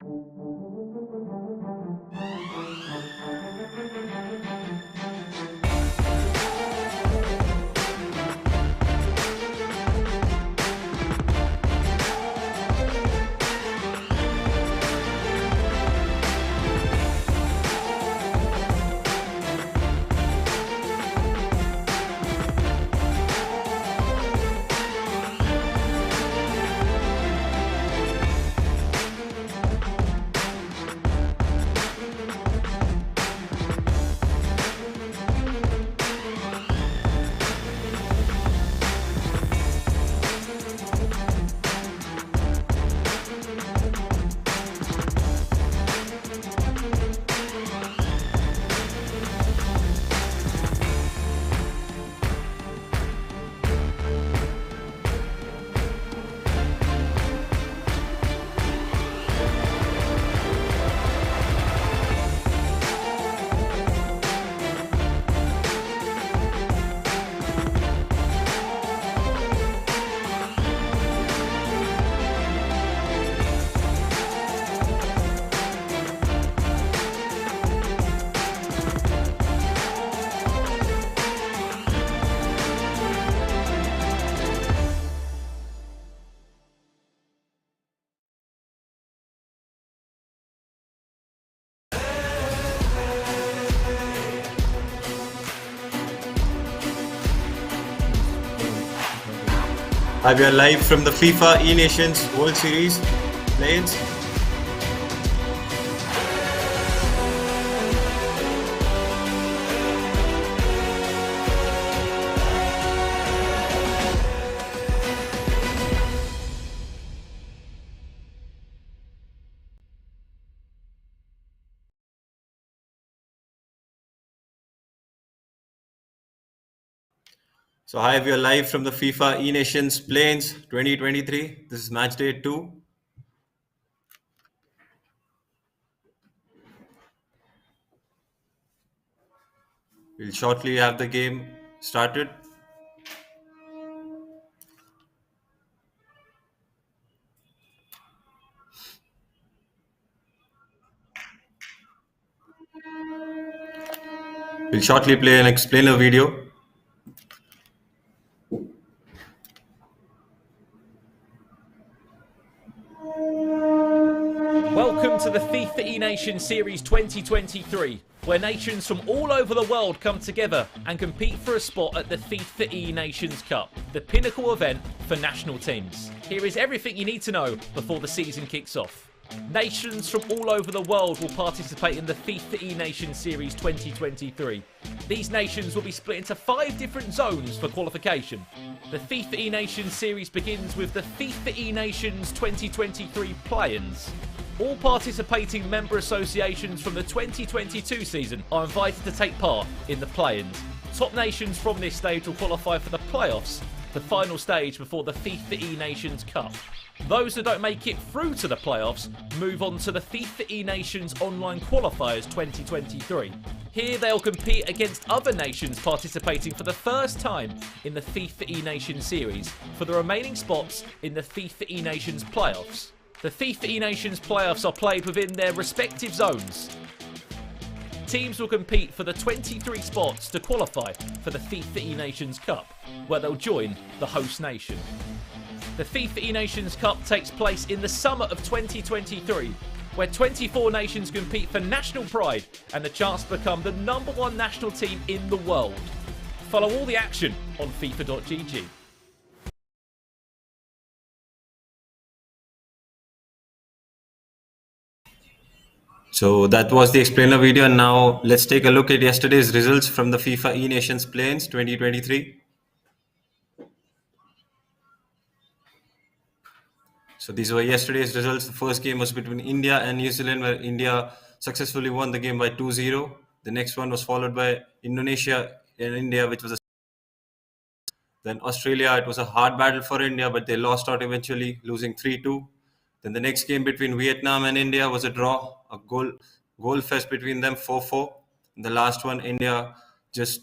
We are live from the FIFA E-Nations World Series lanes. So hi, we are live from the FIFA E-Nations Plains 2023. This is match day 2. We'll shortly have the game started. We'll shortly play an explainer video. Welcome to the FIFA E-Nation Series 2023, where nations from all over the world come together and compete for a spot at the FIFA E-Nations Cup, the pinnacle event for national teams. Here is everything you need to know before the season kicks off. Nations from all over the world will participate in the FIFA E-Nation Series 2023. These nations will be split into 5 different zones for qualification. The FIFA E-Nation Series begins with the FIFA E-Nations 2023 play-ins. All participating member associations from the 2022 season are invited to take part in the play-ins. Top nations from this stage will qualify for the playoffs, the final stage before the FIFA E-Nations Cup. Those that don't make it through to the playoffs move on to the FIFA E-Nations Online Qualifiers 2023. Here they'll compete against other nations participating for the first time in the FIFA E-Nations Series for the remaining spots in the FIFA E-Nations playoffs. The FIFA E-Nations playoffs are played within their respective zones. Teams will compete for the 23 spots to qualify for the FIFA E-Nations Cup, where they'll join the host nation. The FIFA E-Nations Cup takes place in the summer of 2023, where 24 nations compete for national pride and the chance to become the #1 national team in the world. Follow all the action on FIFA.gg. So that was the explainer video, and now let's take a look at yesterday's results from the FIFA E-Nations Plains 2023. So these were yesterday's results. The first game was between India and New Zealand, where India successfully won the game by 2-0. The next one was followed by Indonesia and India, which was a... Then Australia, it was a hard battle for India, but they lost out eventually, losing 3-2. Then the next game between Vietnam and India was a draw, a goal fest between them, 4-4. And the last one, India just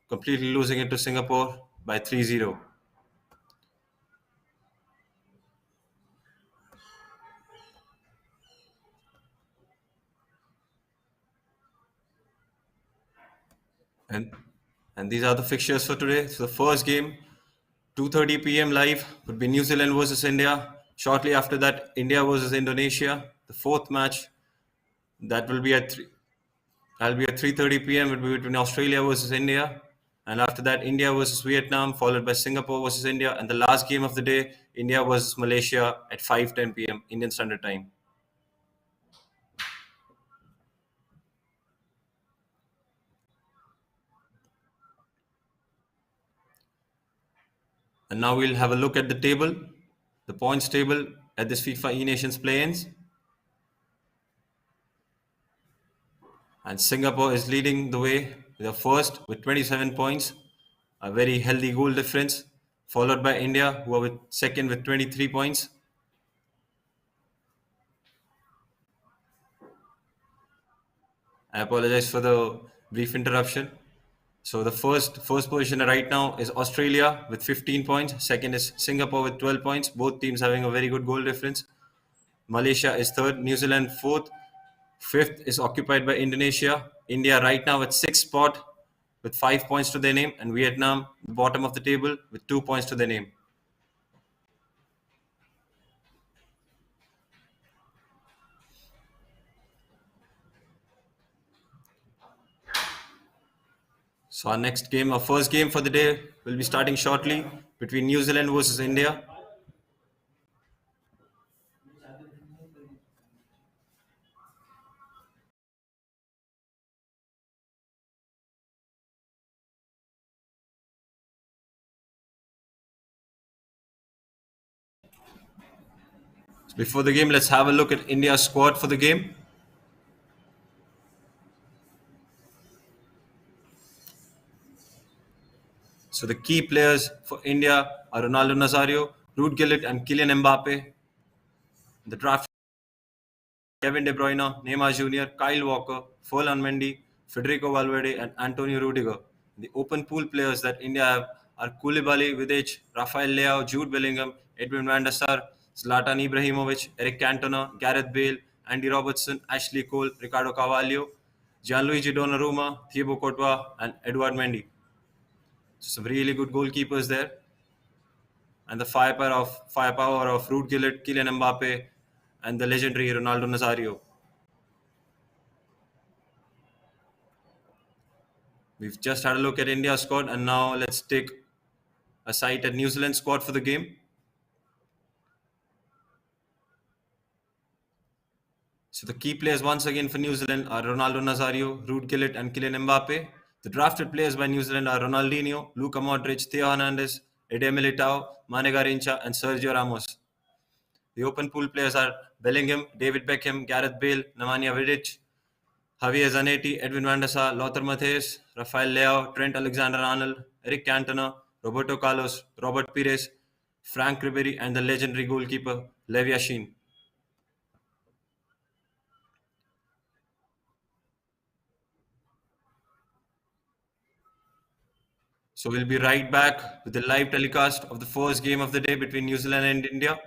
completely losing it to Singapore by 3-0. And and these are the fixtures for today. So the first game, 2:30 p.m. live, would be New Zealand versus India. Shortly after that, India versus Indonesia. The fourth match, that will be at 3, that'll be at 3:30 p.m. It will be between Australia versus India. And after that, India versus Vietnam, followed by Singapore versus India. And the last game of the day, India versus Malaysia at 5:10 p.m. Indian Standard Time. And now we'll have a look at the table, the points table at this FIFA E-Nations play-ins. And Singapore is leading the way. They're first with 27 points, a very healthy goal difference, followed by India, who are with second with 23 points. I apologize for the brief interruption. So the first position right now is Australia with 15 points. Second is Singapore with 12 points. Both teams having a very good goal difference. Malaysia is third. New Zealand fourth. Fifth is occupied by Indonesia. India right now at sixth spot with 5 points to their name. And Vietnam, the bottom of the table, with 2 points to their name. So our first game for the day will be starting shortly between New Zealand versus India. So before the game, let's have a look at India's squad for the game. So the key players for India are Ronaldo Nazario, Ruud Gullit and Kylian Mbappe. The draft: Kevin De Bruyne, Neymar Jr., Kyle Walker, Ferland Mendy, Federico Valverde and Antonio Rudiger. The open pool players that India have are Koulibaly, Vidic, Rafael Leao, Jude Bellingham, Edwin van der Sar, Zlatan Ibrahimovic, Eric Cantona, Gareth Bale, Andy Robertson, Ashley Cole, Ricardo Carvalho, Gianluigi Donnarumma, Thibaut Courtois and Edouard Mendy. Some really good goalkeepers there. And the firepower of Ruud Gullit, Kylian Mbappe, and the legendary Ronaldo Nazario. We've just had a look at India's squad, and now let's take a sight at New Zealand's squad for the game. So the key players once again for New Zealand are Ronaldo Nazario, Ruud Gullit, and Kylian Mbappe. The drafted players by New Zealand are Ronaldinho, Luka Modric, Theo Hernandez, Ede Militao, Mane Garincha, and Sergio Ramos. The open pool players are Bellingham, David Beckham, Gareth Bale, Nemanja Vidic, Javier Zanetti, Edwin van der Sar, Lothar Matthäus, Rafael Leao, Trent Alexander-Arnold, Eric Cantona, Roberto Carlos, Robert Pires, Frank Ribery, and the legendary goalkeeper Lev Yashin. So we'll be right back with the live telecast of the first game of the day between New Zealand and India.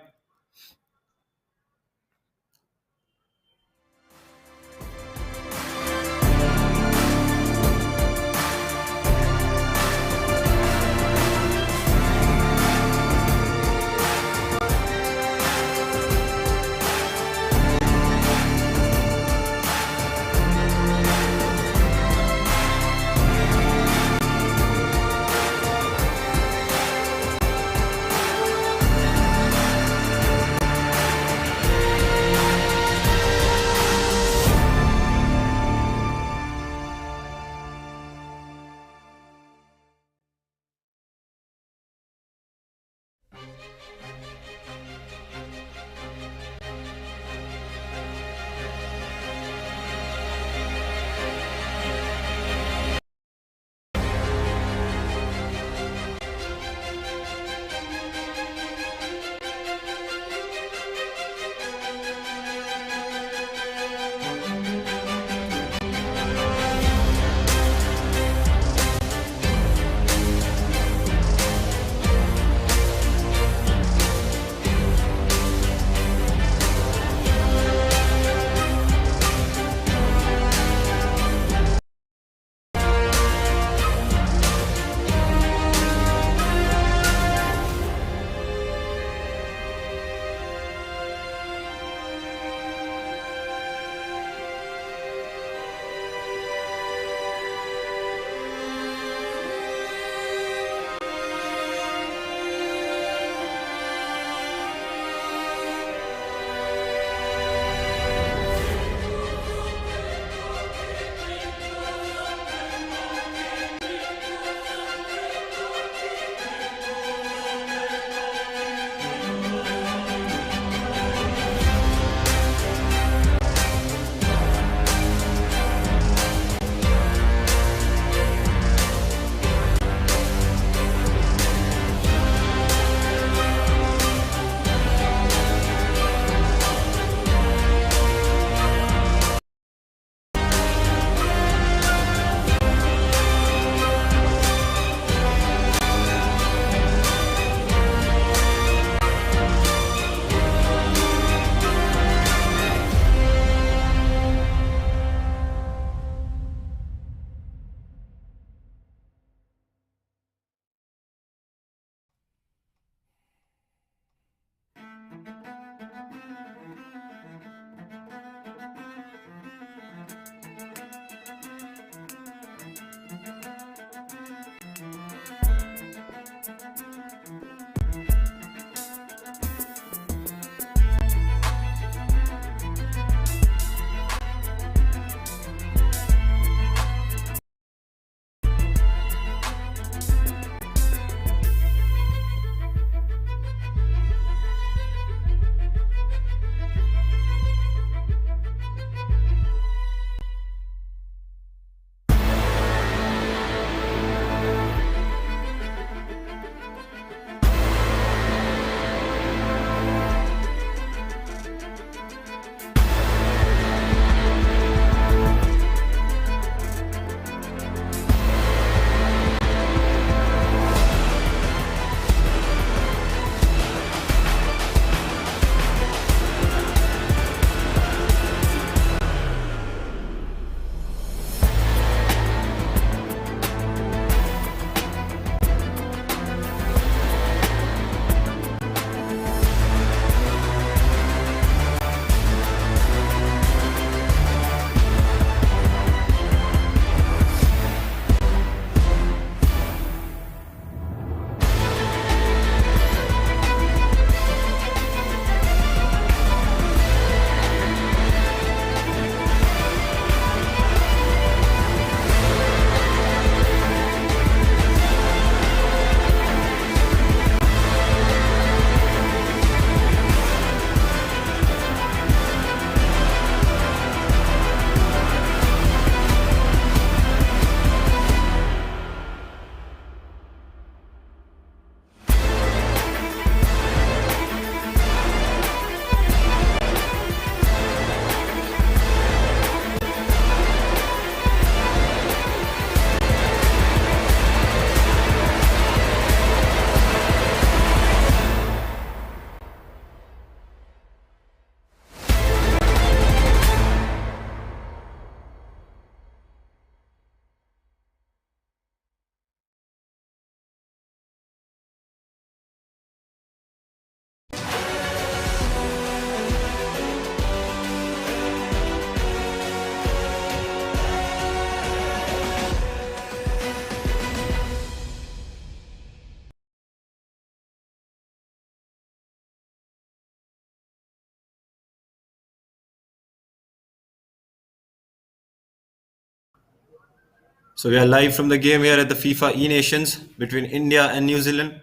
So we are live from the game here at the FIFA E Nations between India and New Zealand.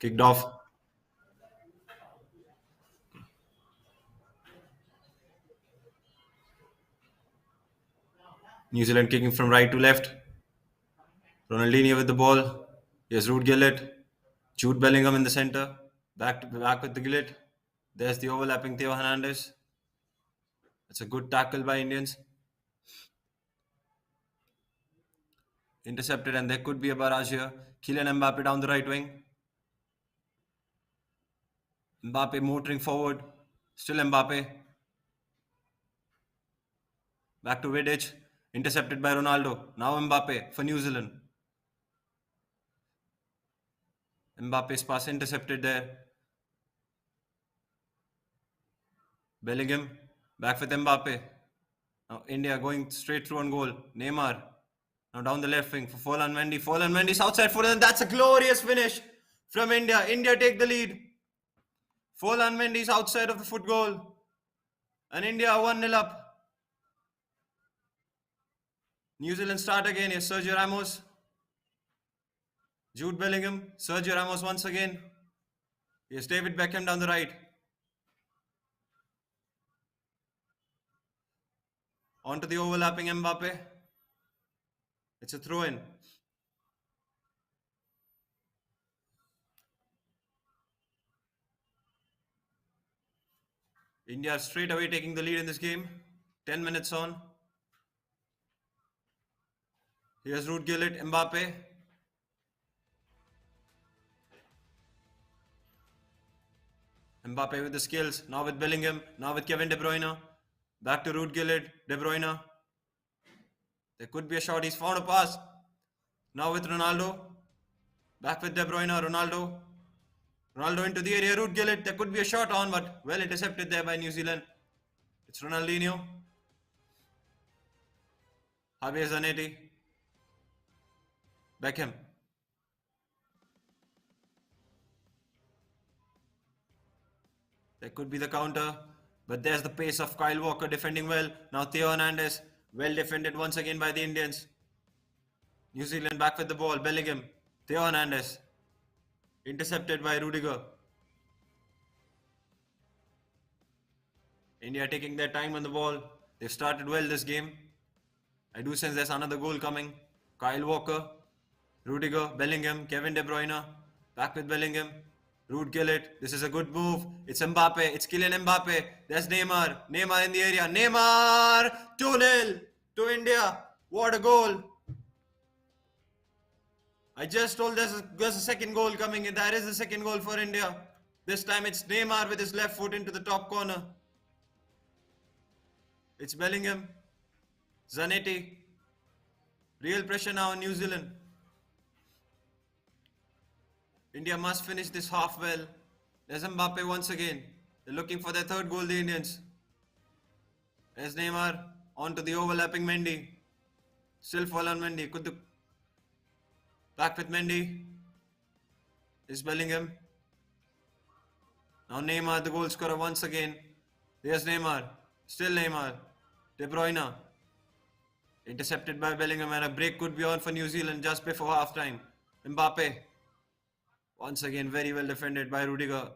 Kicked off. New Zealand kicking from right to left. Ronaldinho with the ball. Here's Ruud Gillett. Jude Bellingham in the center. Back with the Gillett. There's the overlapping Theo Hernandez. It's a good tackle by Indians. Intercepted, and there could be a barrage here. Kylian Mbappe down the right wing. Mbappe motoring forward. Still Mbappe. Back to Vidic. Intercepted by Ronaldo. Now Mbappe for New Zealand. Mbappe's pass intercepted there. Bellingham back with Mbappe. Now India going straight through on goal. Neymar. Now down the left wing for Folan Mendy. Folan Mendy's outside foot, and that's a glorious finish from India. India take the lead. Folan Mendy's outside of the foot goal. And India 1-0 up. New Zealand start again. Here's Sergio Ramos. Jude Bellingham. Sergio Ramos once again. Here's David Beckham down the right. Onto the overlapping Mbappe. It's a throw-in. India straight away taking the lead in this game. 10 minutes on. Here's Ruud Gillett, Mbappe. Mbappe with the skills. Now with Bellingham. Now with Kevin De Bruyne. Back to Ruud Gillett, De Bruyne. There could be a shot. He's found a pass. Now with Ronaldo. Back with De Bruyne, Ronaldo. Ronaldo into the area. Ruud Gillett. There could be a shot on, but well intercepted there by New Zealand. It's Ronaldinho. Javier Zanetti. Beckham. There could be the counter, but there's the pace of Kyle Walker defending well. Now Theo Hernandez, well defended once again by the Indians. New Zealand back with the ball. Bellingham, Theo Hernandez, intercepted by Rudiger. India taking their time on the ball. They've started well this game. I do sense there's another goal coming. Kyle Walker, Rudiger, Bellingham, Kevin De Bruyne, back with Bellingham. Ruud Gillett, this is a good move. It's Mbappe, it's Kylian Mbappe. There's Neymar. Neymar in the area. Neymar! 2-0 to India. What a goal. I just told there's a second goal coming in. That is the second goal for India. This time it's Neymar with his left foot into the top corner. It's Bellingham. Zanetti. Real pressure now on New Zealand. India must finish this half well. There's Mbappe once again. They're looking for their third goal, the Indians. There's Neymar. Onto the overlapping Mendy. Still fall on Mendy. Back with Mendy. Is Bellingham. Now Neymar, the goal scorer once again. There's Neymar. Still Neymar. De Bruyne. Intercepted by Bellingham, and a break could be on for New Zealand just before half time. Mbappe. Once again, very well defended by Rudiger.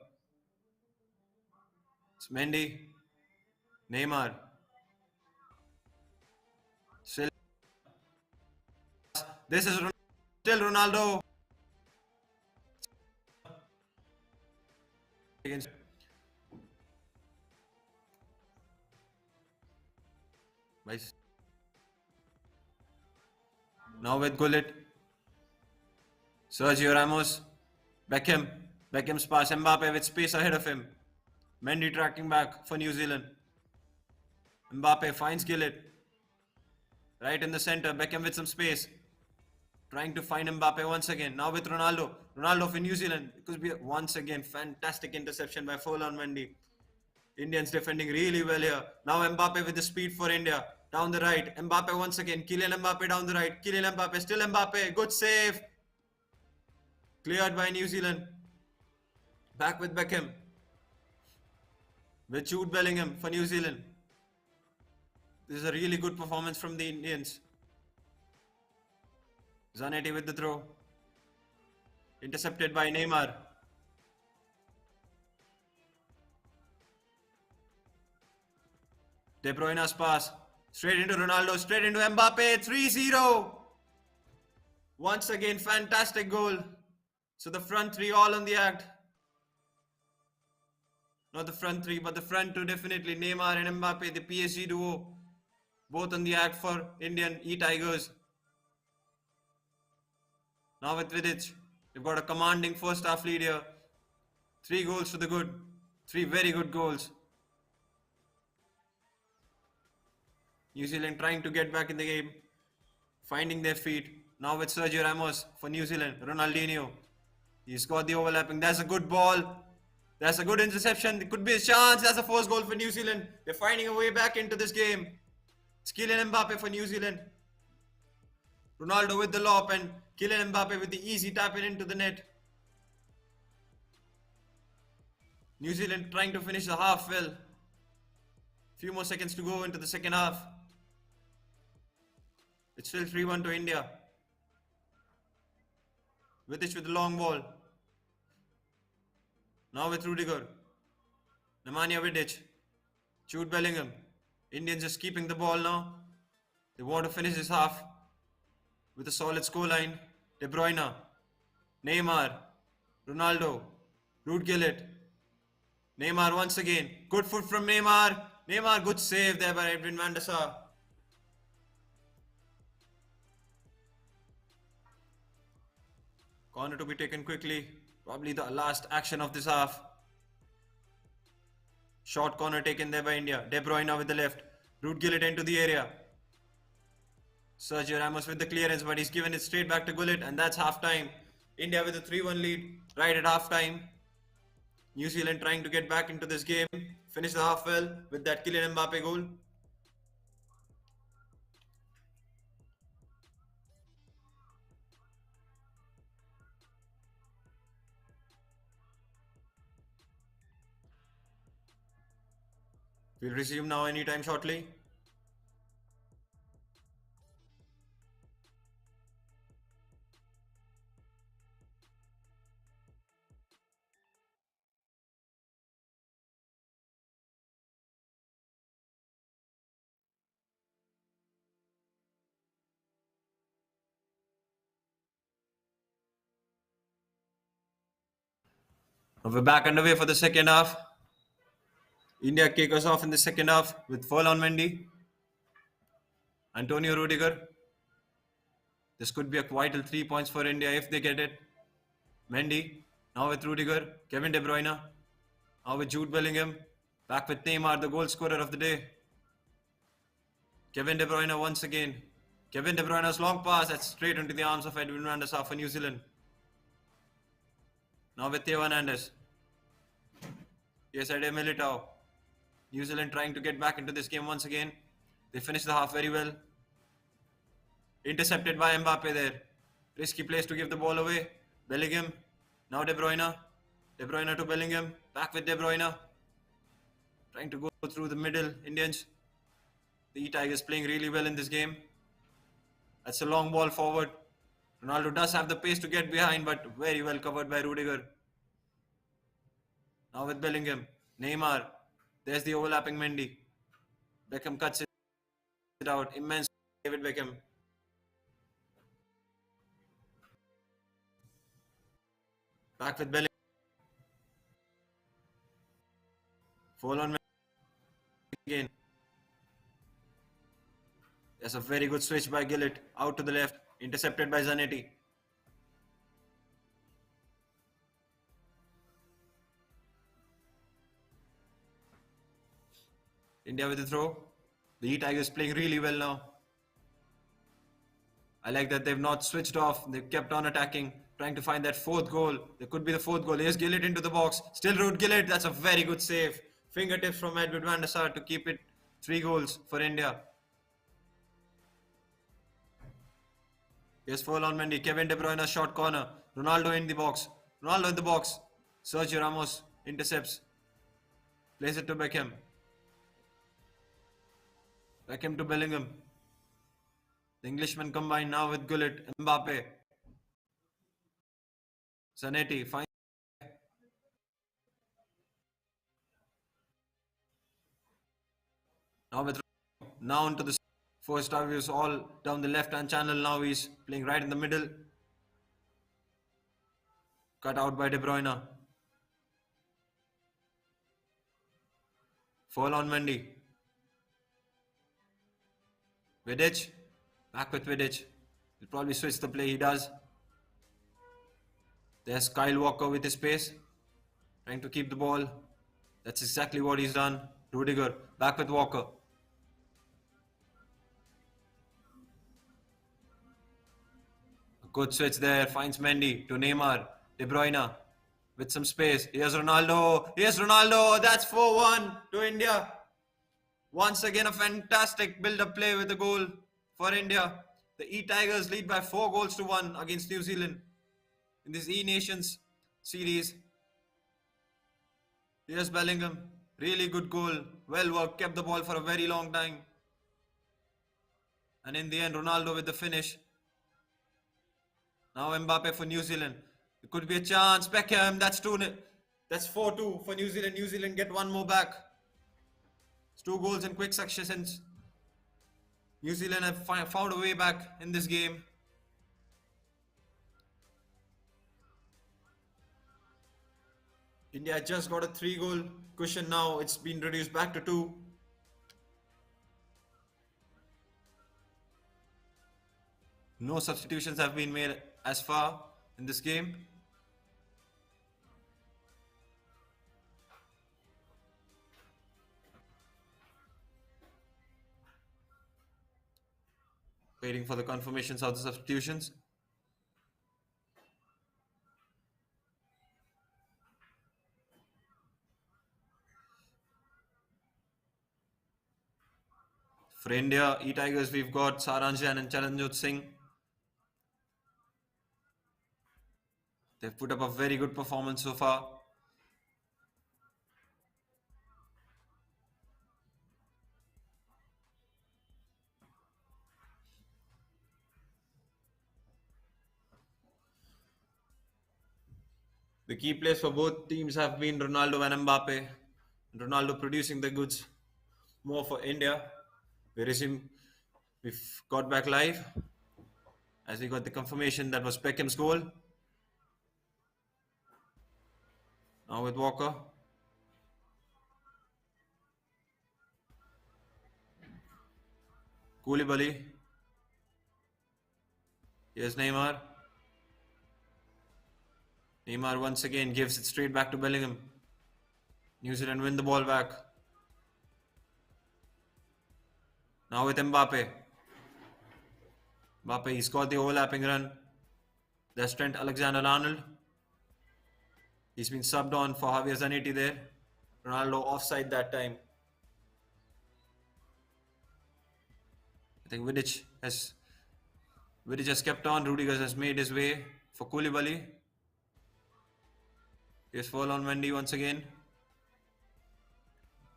It's Mendy. Neymar. Still. This is still Ronaldo. Now with Gullit. Sergio Ramos. Beckham. Beckham's pass. Mbappe with space ahead of him. Mendy tracking back for New Zealand. Mbappe finds Gillett. Right in the center. Beckham with some space. Trying to find Mbappe once again. Now with Ronaldo. Ronaldo for New Zealand. It could be once again fantastic interception by Folan Mendy. Indians defending really well here. Now Mbappe with the speed for India. Down the right. Mbappe once again. Kylian Mbappe down the right. Kylian Mbappe. Still Mbappe. Good save. Cleared by New Zealand. Back with Beckham. With Jude Bellingham for New Zealand. This is a really good performance from the Indians. Zanetti with the throw. Intercepted by Neymar. De Bruyne's pass. Straight into Ronaldo. Straight into Mbappe. 3-0. Once again, fantastic goal. So the front three all on the act. Not the front three, but the front two definitely. Neymar and Mbappe, the PSG duo. Both on the act for Indian E-Tigers. Now with Vidic, they've got a commanding first half lead here. 3 goals to the good. 3 very good goals. New Zealand trying to get back in the game. Finding their feet. Now with Sergio Ramos for New Zealand. Ronaldinho. He's got the overlapping. That's a good ball. That's a good interception. It could be a chance. That's the first goal for New Zealand. They're finding a way back into this game. It's Kylian Mbappe for New Zealand. Ronaldo with the lob and Kylian Mbappe with the easy tap in into the net. New Zealand trying to finish the half well. Few more seconds to go into the second half. It's still 3-1 to India. Vidic with the long ball. Now with Rudiger. Nemanja Vidic. Jude Bellingham. Indians just keeping the ball now. They want to finish this half with a solid scoreline. De Bruyne. Neymar. Ronaldo. Ruud Gullit. Neymar once again. Good foot from Neymar. Neymar, good save there by Edwin van der Sar. Corner to be taken quickly. Probably the last action of this half. Short corner taken there by India. De Bruyne with the left. Ruud Gullit into the area. Sergio Ramos with the clearance, but he's given it straight back to Gullit, and that's half time. India with a 3-1 lead right at half time. New Zealand trying to get back into this game. Finish the half well with that Kylian Mbappe goal. We'll resume now anytime shortly. We're back underway for the second half. India kick us off in the second half with Ferland Mendy, Antonio Rudiger. This could be a vital 3 points for India if they get it. Mendy, now with Rudiger, Kevin De Bruyne, now with Jude Bellingham, back with Neymar, the goal scorer of the day. Kevin De Bruyne once again. Kevin De Bruyne's long pass, that's straight into the arms of Edwin van der Sar for New Zealand. Now with Theo Hernandez. Yes, Ede Militao. New Zealand trying to get back into this game once again. They finished the half very well. Intercepted by Mbappe there. Risky place to give the ball away. Bellingham. Now De Bruyne. De Bruyne to Bellingham. Back with De Bruyne. Trying to go through the middle. Indians. The E-Tigers playing really well in this game. That's a long ball forward. Ronaldo does have the pace to get behind, but very well covered by Rudiger. Now with Bellingham. Neymar. There's the overlapping Mendy. Beckham cuts it out. Immense David Beckham. Back with Bellingham. Fall on again. There's a very good switch by Gullit. Out to the left. Intercepted by Zanetti. India with the throw. The E-Tigers playing really well now. I like that they've not switched off. They've kept on attacking, trying to find that fourth goal. There could be the fourth goal. Here's Gullit into the box. Still Ruud Gullit. That's a very good save. Fingertips from Edwin van der Sar to keep it 3 goals for India. Here's Ferland Mendy. Kevin De Bruyne short corner. Ronaldo in the box. Ronaldo in the box. Sergio Ramos intercepts. Plays it to Beckham. Beckham to Bellingham. The Englishman combined now with Gullit. Mbappe. Zanetti. Fine. Now with now into the first half, he was all down the left-hand channel. Now he's playing right in the middle. Cut out by De Bruyne. Fall on Mendy. Vidic. Back with Vidic. He'll probably switch the play. He does. There's Kyle Walker with his pace. Trying to keep the ball. That's exactly what he's done. Rudiger. Back with Walker. Good switch there. Finds Mendy to Neymar. De Bruyne with some space. Here's Ronaldo. Here's Ronaldo. That's 4-1 to India. Once again, a fantastic build-up play with a goal for India. The E-Tigers lead by 4-1 against New Zealand in this E-Nations series. Here's Bellingham. Really good goal. Well worked. Kept the ball for a very long time. And in the end, Ronaldo with the finish. Now Mbappe for New Zealand. It could be a chance. Beckham. That's 4-2 for New Zealand. New Zealand get one more back. It's 2 goals in quick succession. New Zealand have found a way back in this game. India just got a 3-goal cushion now. It's been reduced back to 2. No substitutions have been made as far in this game. Waiting for the confirmations of the substitutions. For India, E-Tigers, we've got Saranjan and Charanjot Singh. They've put up a very good performance so far. The key players for both teams have been Ronaldo and Mbappe. Ronaldo producing the goods more for India. We've got back live as we got the confirmation that was Beckham's goal. Now with Walker. Koulibaly. Here's Neymar. Neymar once again gives it straight back to Bellingham. New Zealand win the ball back. Now with Mbappe. Mbappe, he's got the overlapping run. There's Trent Alexander-Arnold. He's been subbed on for Javier Zanetti there. Ronaldo offside that time. I think Vidic has kept on. Rudiger has made his way for Koulibaly. Here's fall on Mendy once again.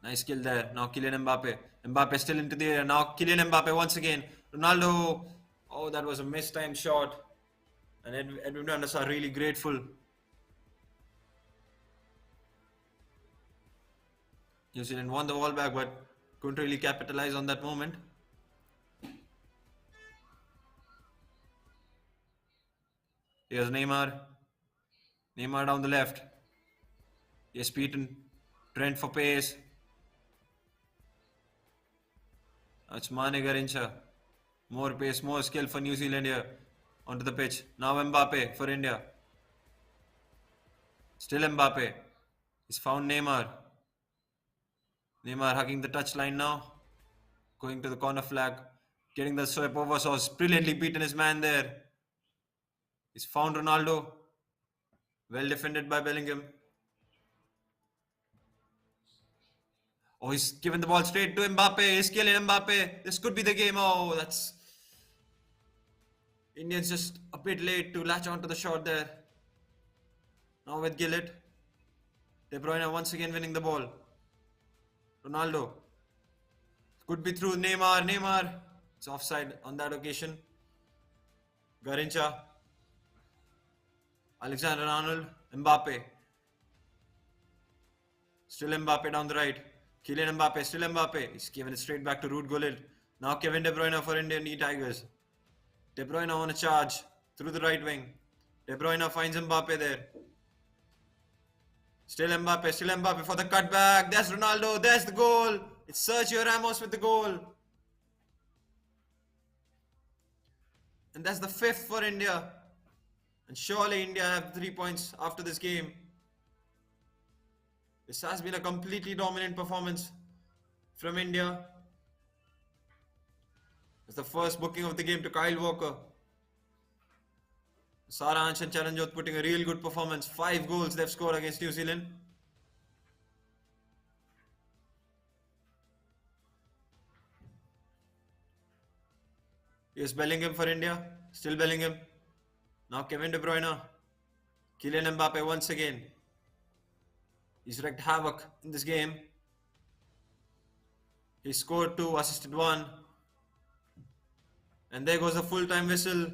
Nice kill there. Now Kylian Mbappe. Mbappe still into the air. Now Kylian Mbappe once again. Ronaldo. Oh, that was a mistimed shot. And Edwin van der Sar really grateful. New Zealand won the ball back, but couldn't really capitalize on that moment. Here's Neymar. Neymar down the left. Yes, Peaton. Trent for pace. That's Mane Garincha. More pace, more skill for New Zealand here. Onto the pitch. Now Mbappe for India. Still Mbappe. He's found Neymar. Neymar hugging the touchline now. Going to the corner flag. Getting the sweep over. So brilliantly beaten his man there. He's found Ronaldo. Well defended by Bellingham. Oh, he's given the ball straight to Mbappe. He's killing Mbappe. This could be the game. Oh, that's... Indians just a bit late to latch onto the shot there. Now with Gillett. De Bruyne once again winning the ball. Ronaldo. Could be through Neymar. Neymar. It's offside on that occasion. Garincha. Alexander Arnold. Mbappe. Still Mbappe down the right. Kylian Mbappe. Still Mbappe. He's given it straight back to Ruud Gullit. Now Kevin De Bruyne for Indian Tigers. De Bruyne on a charge through the right wing. De Bruyne finds Mbappe there. Still Mbappe for the cutback. There's Ronaldo. There's the goal. It's Sergio Ramos with the goal. And that's the 5th for India. And surely India have 3 points after this game. This has been a completely dominant performance from India. It's the first booking of the game to Kyle Walker. Saransh and Charanjot putting a real good performance. 5 goals they've scored against New Zealand. Here's Bellingham for India. Still Bellingham. Now Kevin De Bruyne. Kylian Mbappe once again. He's wreaked havoc in this game. He scored 2, assisted 1. And there goes the full-time whistle.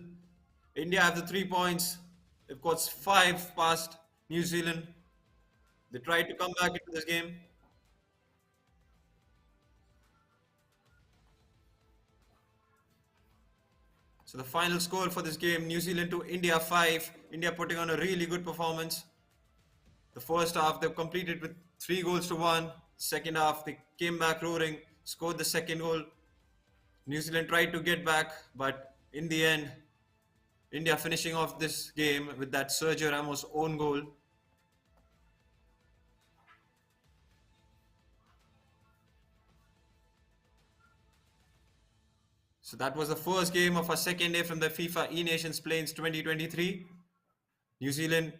India have the 3 points. They've got 5 past New Zealand. They tried to come back into this game. So the final score for this game, New Zealand to India 5. India putting on a really good performance. The first half they've completed with 3 goals to 1. Second half they came back roaring, scored the second goal. New Zealand tried to get back, but in the end, India finishing off this game with that Sergio Ramos own goal. So that was the first game of our second day from the FIFA E-Nations Plains 2023. New Zealand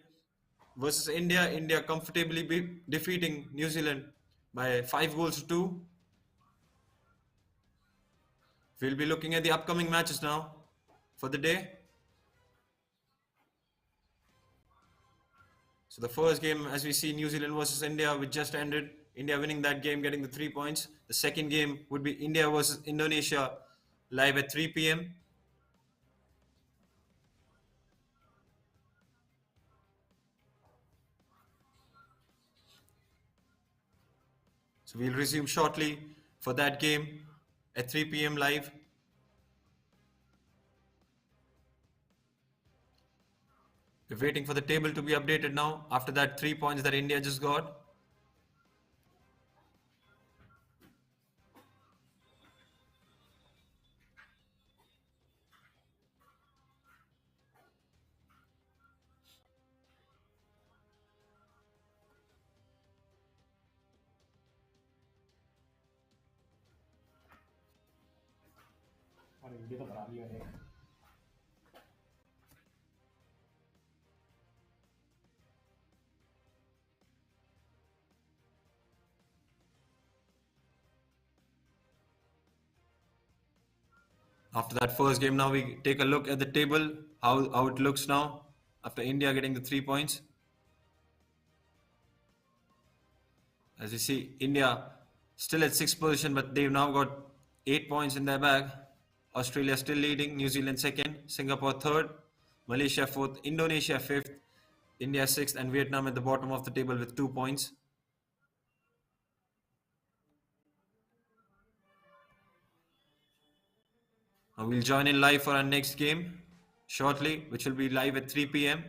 versus India. India comfortably defeating New Zealand by 5 goals to 2. We'll be looking at the upcoming matches now for the day. So the first game, as we see, New Zealand versus India, which just ended. India winning that game, getting the 3 points. The second game would be India versus Indonesia, live at 3 p.m. So we'll resume shortly for that game at 3 p.m. live. We're waiting for the table to be updated now after that 3 points that India just got. After that first game, now we take a look at the table, how it looks now after India getting the 3 points. As you see, India still at 6th position, but they've now got 8 points in their bag. Australia still leading, New Zealand 2nd, Singapore 3rd, Malaysia 4th, Indonesia 5th, India 6th, and Vietnam at the bottom of the table with 2 points. Now we'll join in live for our next game shortly, which will be live at 3 p.m.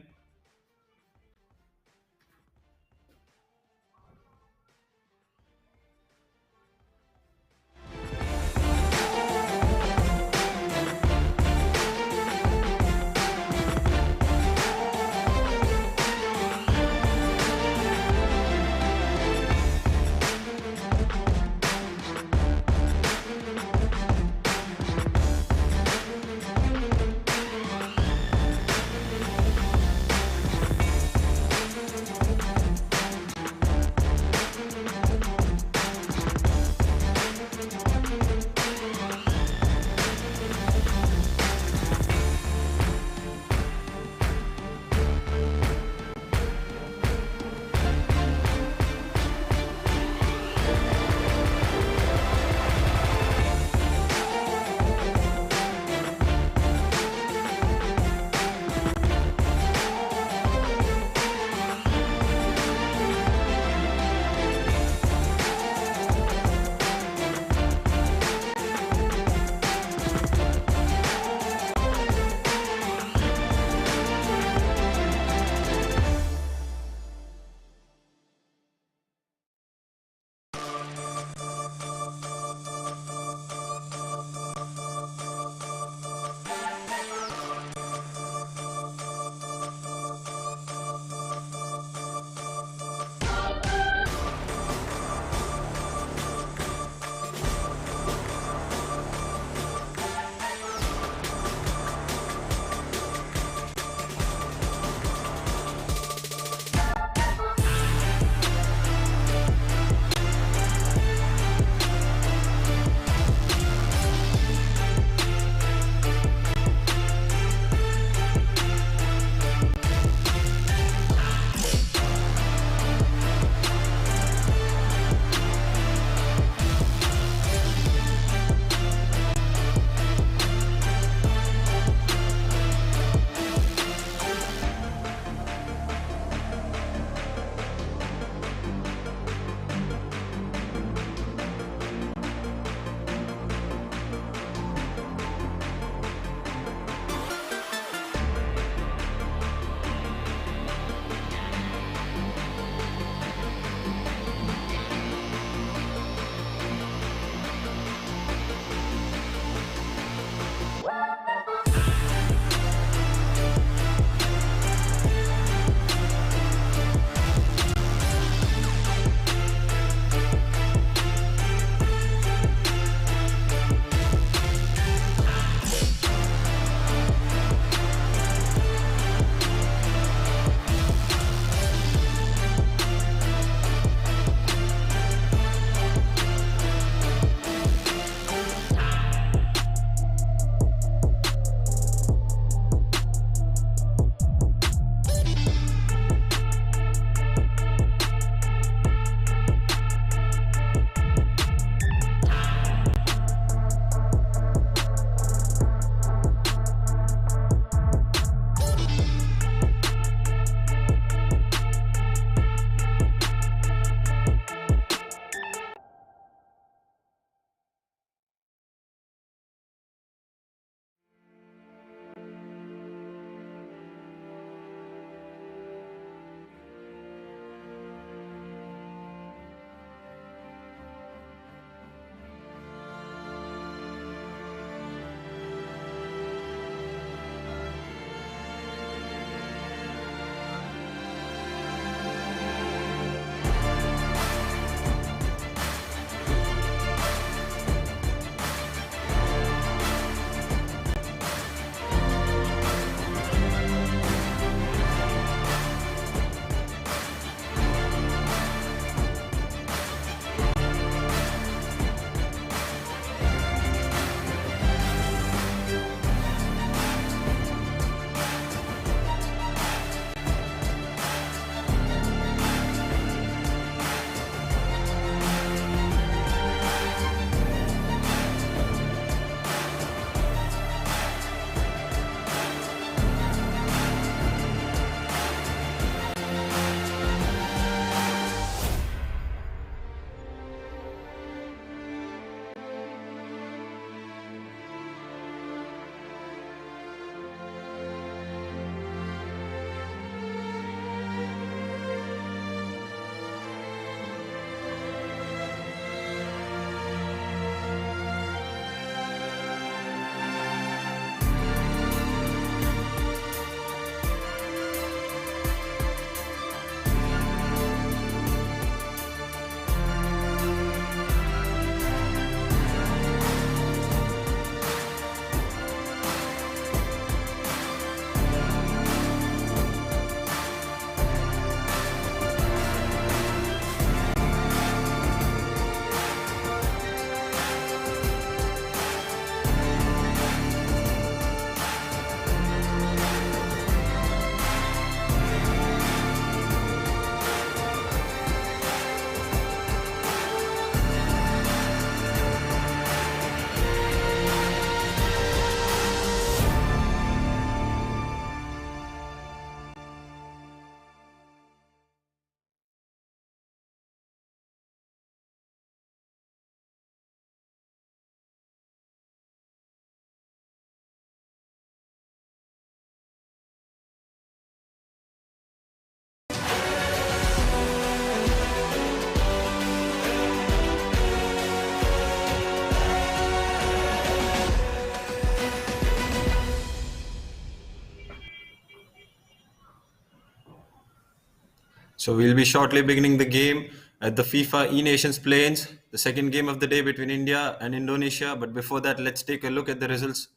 So we'll be shortly beginning the game at the FIFA E-Nations Plains, the second game of the day between India and Indonesia. But before that, let's take a look at the results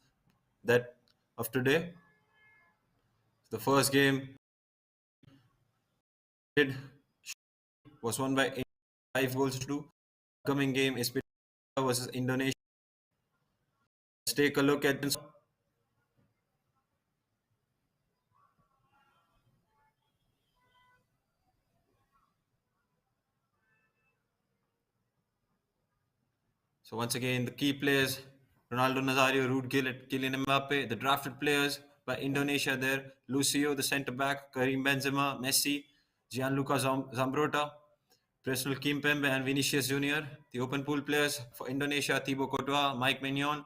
that of today. The first game was won by 5 goals to 2. The upcoming game is India versus Indonesia. Let's take a look at this. So once again, the key players: Ronaldo Nazario, Ruud Gullit, Kylian Mbappe. The drafted players by Indonesia there: Lucio, the centre back; Karim Benzema, Messi, Gianluca Zambrotta, Presnel Kimpembe, and Vinicius Junior. The open pool players for Indonesia: Thibaut Courtois, Mike Maignan,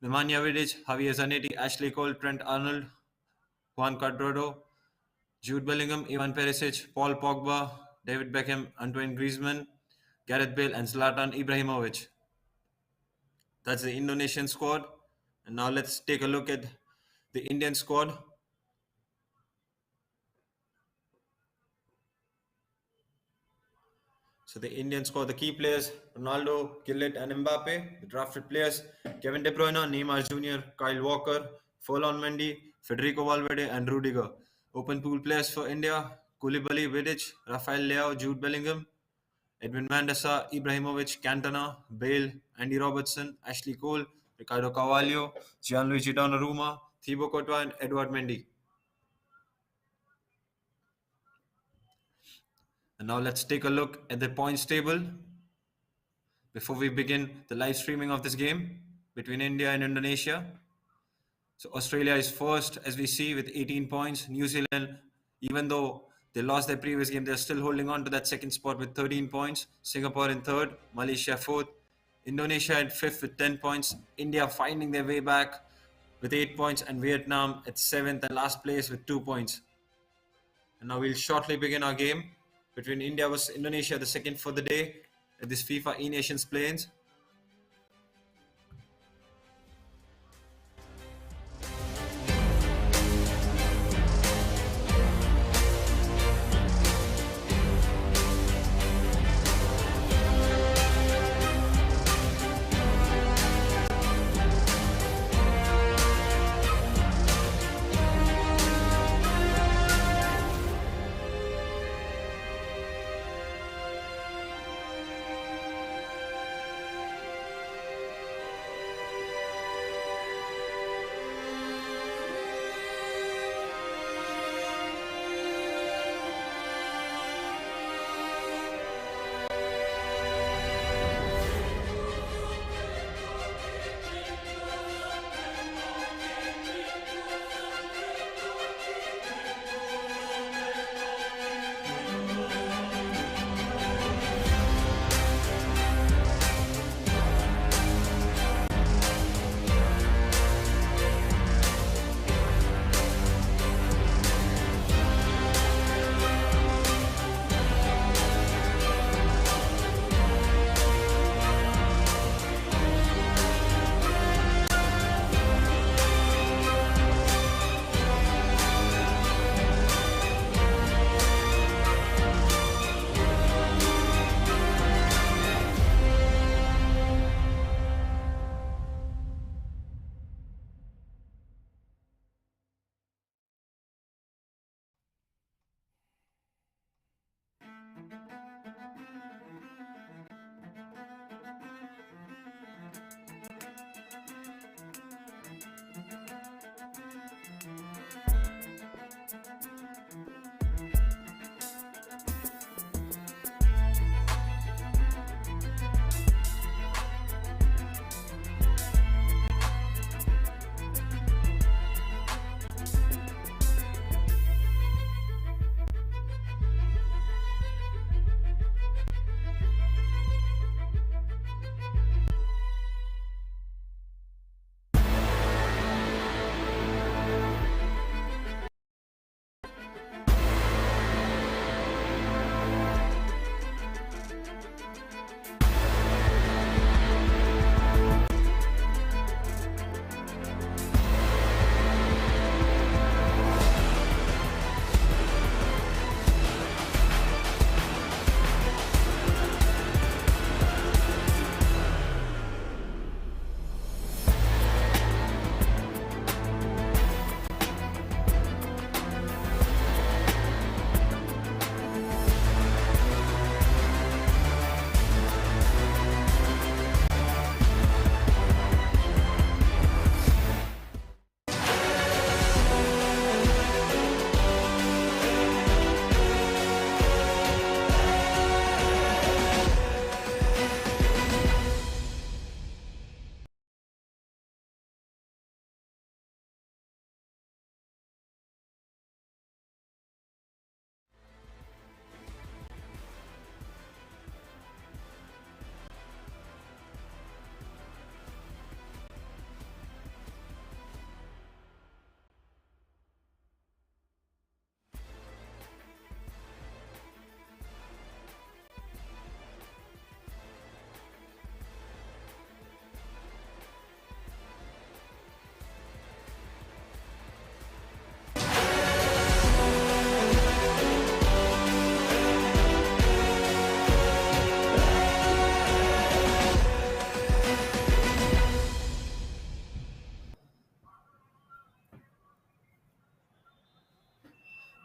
Nemanja Vidic, Javier Zanetti, Ashley Cole, Trent Arnold, Juan Cuadrado, Jude Bellingham, Ivan Perisic, Paul Pogba, David Beckham, Antoine Griezmann, Gareth Bale, and Zlatan Ibrahimovic. That's the Indonesian squad. And now let's take a look at the Indian squad. So the Indian squad, the key players: Ronaldo, Gillett, and Mbappe. The drafted players: Kevin De Bruyne, Neymar Jr., Kyle Walker, Ferland Mendy, Federico Valverde, and Rudiger. Open pool players for India: Koulibaly, Vidic, Rafael Leao, Jude Bellingham, Edwin van der Sar, Ibrahimovic, Cantona, Bale, Andy Robertson, Ashley Cole, Ricardo Carvalho, Gianluigi Donnarumma, Thibaut Courtois, and Edouard Mendy. And now let's take a look at the points table before we begin the live streaming of this game between India and Indonesia. So Australia is first, as we see, with 18 points. New Zealand, even though they lost their previous game, they're still holding on to that second spot with 13 points. Singapore in third, Malaysia fourth, Indonesia at fifth with 10 points. India finding their way back with 8 points, and Vietnam at seventh and last place with 2 points. And now we'll shortly begin our game between India versus Indonesia, the second for the day at this FIFA E-Nations Plains.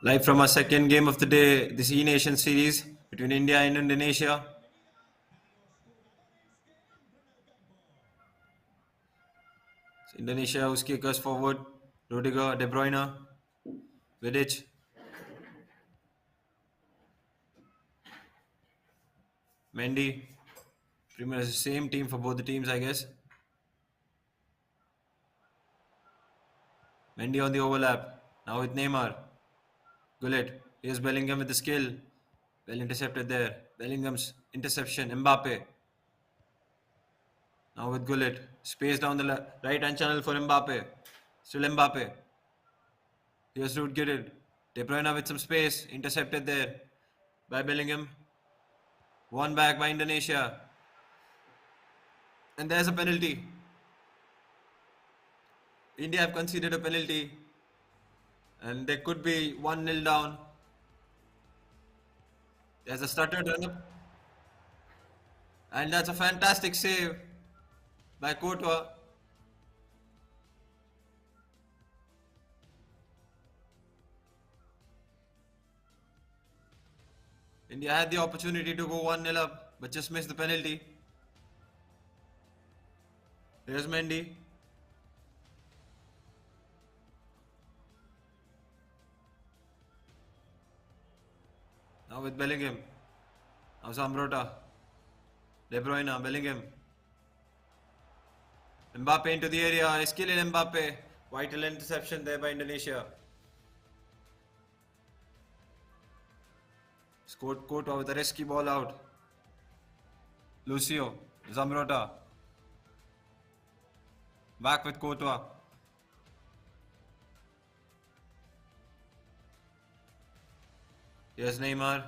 Live from our second game of the day, the E Nation series between India and Indonesia. Indonesia whose kickers forward. Rudiger, De Bruyne, Vidic. Mendy. Pretty much the same team for both the teams, I guess. Mendy on the overlap. Now with Neymar. Gullit. Here's Bellingham with the skill. Well intercepted there. Bellingham's interception. Mbappe. Now with Gullit. Space down the right hand channel for Mbappe. Still Mbappe. Here's Rudiger. De Bruyne with some space. Intercepted there by Bellingham. One back by Indonesia. And there's a penalty. India have conceded a penalty. And they could be 1-0 down. There's a stuttered run up. And that's a fantastic save by Courtois. India had the opportunity to go 1-0 up, but just missed the penalty. Here's Mendy. Now with Bellingham. Now Zambrota. De Bruyne, Bellingham. Mbappe into the area. It's Kylian Mbappe. Vital interception there by Indonesia. Scored Courtois with a risky ball out. Lucio. Zambrota. Back with Courtois. Here's Neymar.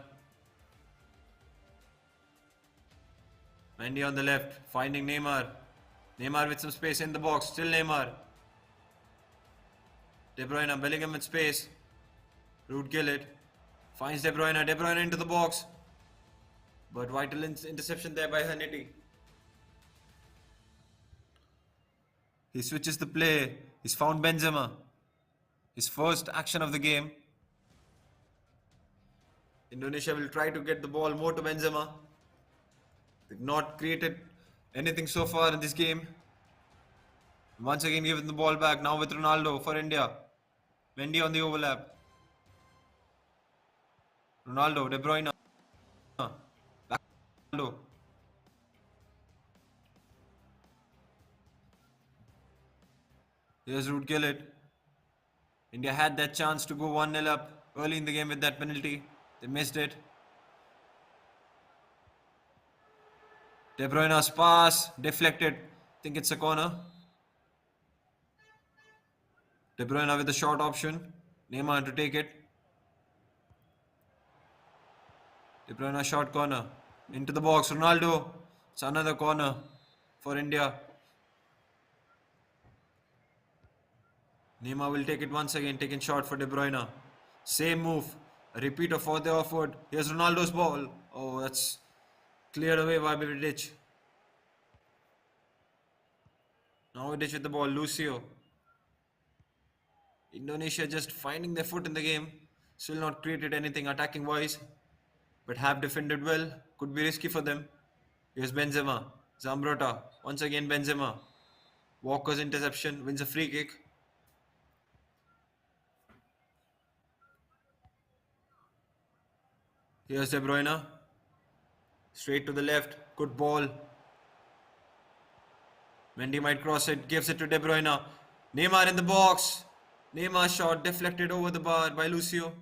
Mendy on the left, finding Neymar. Neymar with some space in the box. Still Neymar. De Bruyne, Bellingham with space. Ruud Gullit finds De Bruyne. De Bruyne into the box. But vital interception there by Hannity. He switches the play. He's found Benzema. His first action of the game. Indonesia will try to get the ball more to Benzema. They've not created anything so far in this game. Once again giving the ball back. Now with Ronaldo for India. Mendy on the overlap. Ronaldo, De Bruyne. Back to Ronaldo. Here's Ruud Gullit. India had that chance to go 1-0 up early in the game with that penalty. They missed it. De Bruyne's pass deflected. Think it's a corner. De Bruyne with the short option. Neymar to take it. De Bruyne short corner. Into the box. Ronaldo. It's another corner for India. Neymar will take it once again. Taking shot for De Bruyne. Same move. A repeat of what they offered. Here's Ronaldo's ball. Oh, that's cleared away by Vidic. Now Vidic with the ball. Lucio. Indonesia just finding their foot in the game. Still not created anything attacking wise. But have defended well. Could be risky for them. Here's Benzema. Zambrota. Once again Benzema. Walker's interception. Wins a free kick. Here's De Bruyne. Straight to the left. Good ball. Mendy might cross it. Gives it to De Bruyne. Neymar in the box. Neymar shot deflected over the bar by Lucio.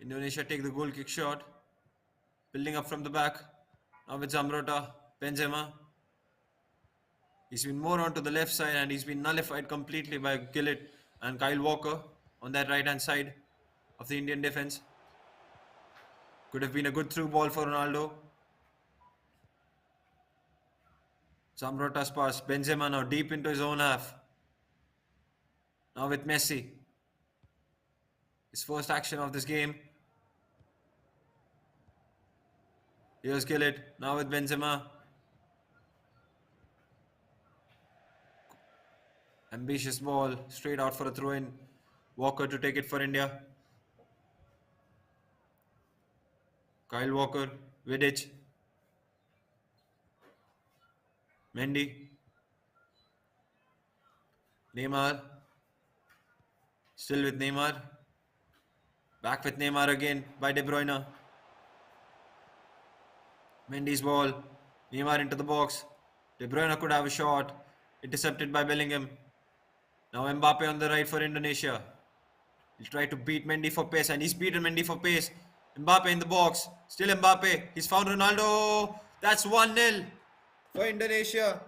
Indonesia take the goal kick shot. Building up from the back. Now with Zambrota. Benzema. He's been more onto the left side and he's been nullified completely by Gullit and Kyle Walker on that right hand side of the Indian defense. Could have been a good through ball for Ronaldo. Zambrota's pass. Benzema now deep into his own half. Now with Messi. His first action of this game. Here's Gullit. Now with Benzema. Ambitious ball, straight out for a throw in. Walker to take it for India. Kyle Walker, Vidic, Mendy, Neymar, still with Neymar. Back with Neymar again by De Bruyne. Mendy's ball. Neymar into the box. De Bruyne could have a shot. Intercepted by Bellingham. Now Mbappe on the right for Indonesia. He'll try to beat Mendy for pace, and he's beaten Mendy for pace. Mbappe in the box. Still Mbappe. He's found Ronaldo. That's 1-0 for Indonesia.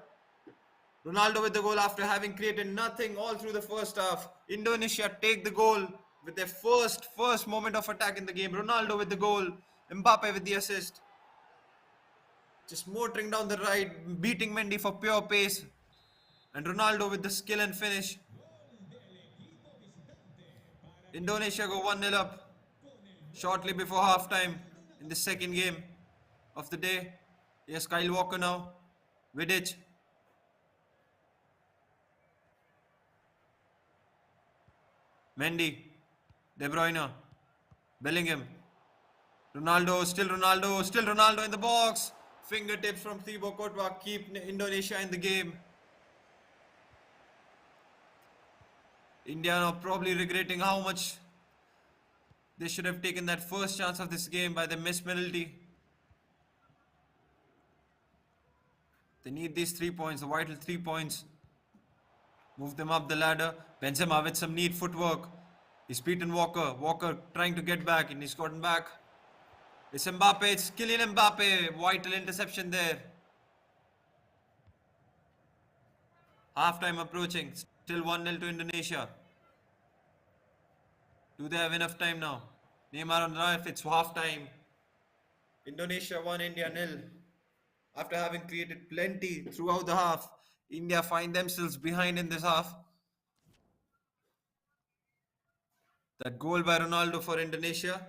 Ronaldo with the goal after having created nothing all through the first half. Indonesia take the goal with their first moment of attack in the game. Ronaldo with the goal. Mbappe with the assist. Just motoring down the right, beating Mendy for pure pace. And Ronaldo with the skill and finish. Indonesia go 1-0 up shortly before halftime in the second game of the day. Yes, Kyle Walker now. Vidic. Mendy. De Bruyne. Bellingham. Ronaldo, still Ronaldo, still Ronaldo in the box. Fingertips from Thibaut Courtois keep Indonesia in the game. India now probably regretting how much they should have taken that first chance of this game by the missed penalty. They need these 3 points, the vital 3 points. Move them up the ladder. Benzema with some neat footwork. He's beaten Walker. Walker trying to get back and he's gotten back. It's Mbappe, it's Kylian Mbappe. Vital interception there. Half-time approaching. Still 1-0 to Indonesia. Do they have enough time now? Neymar on the right, it's half-time. Indonesia 1, India 0. After having created plenty throughout the half, India find themselves behind in this half. That goal by Ronaldo for Indonesia.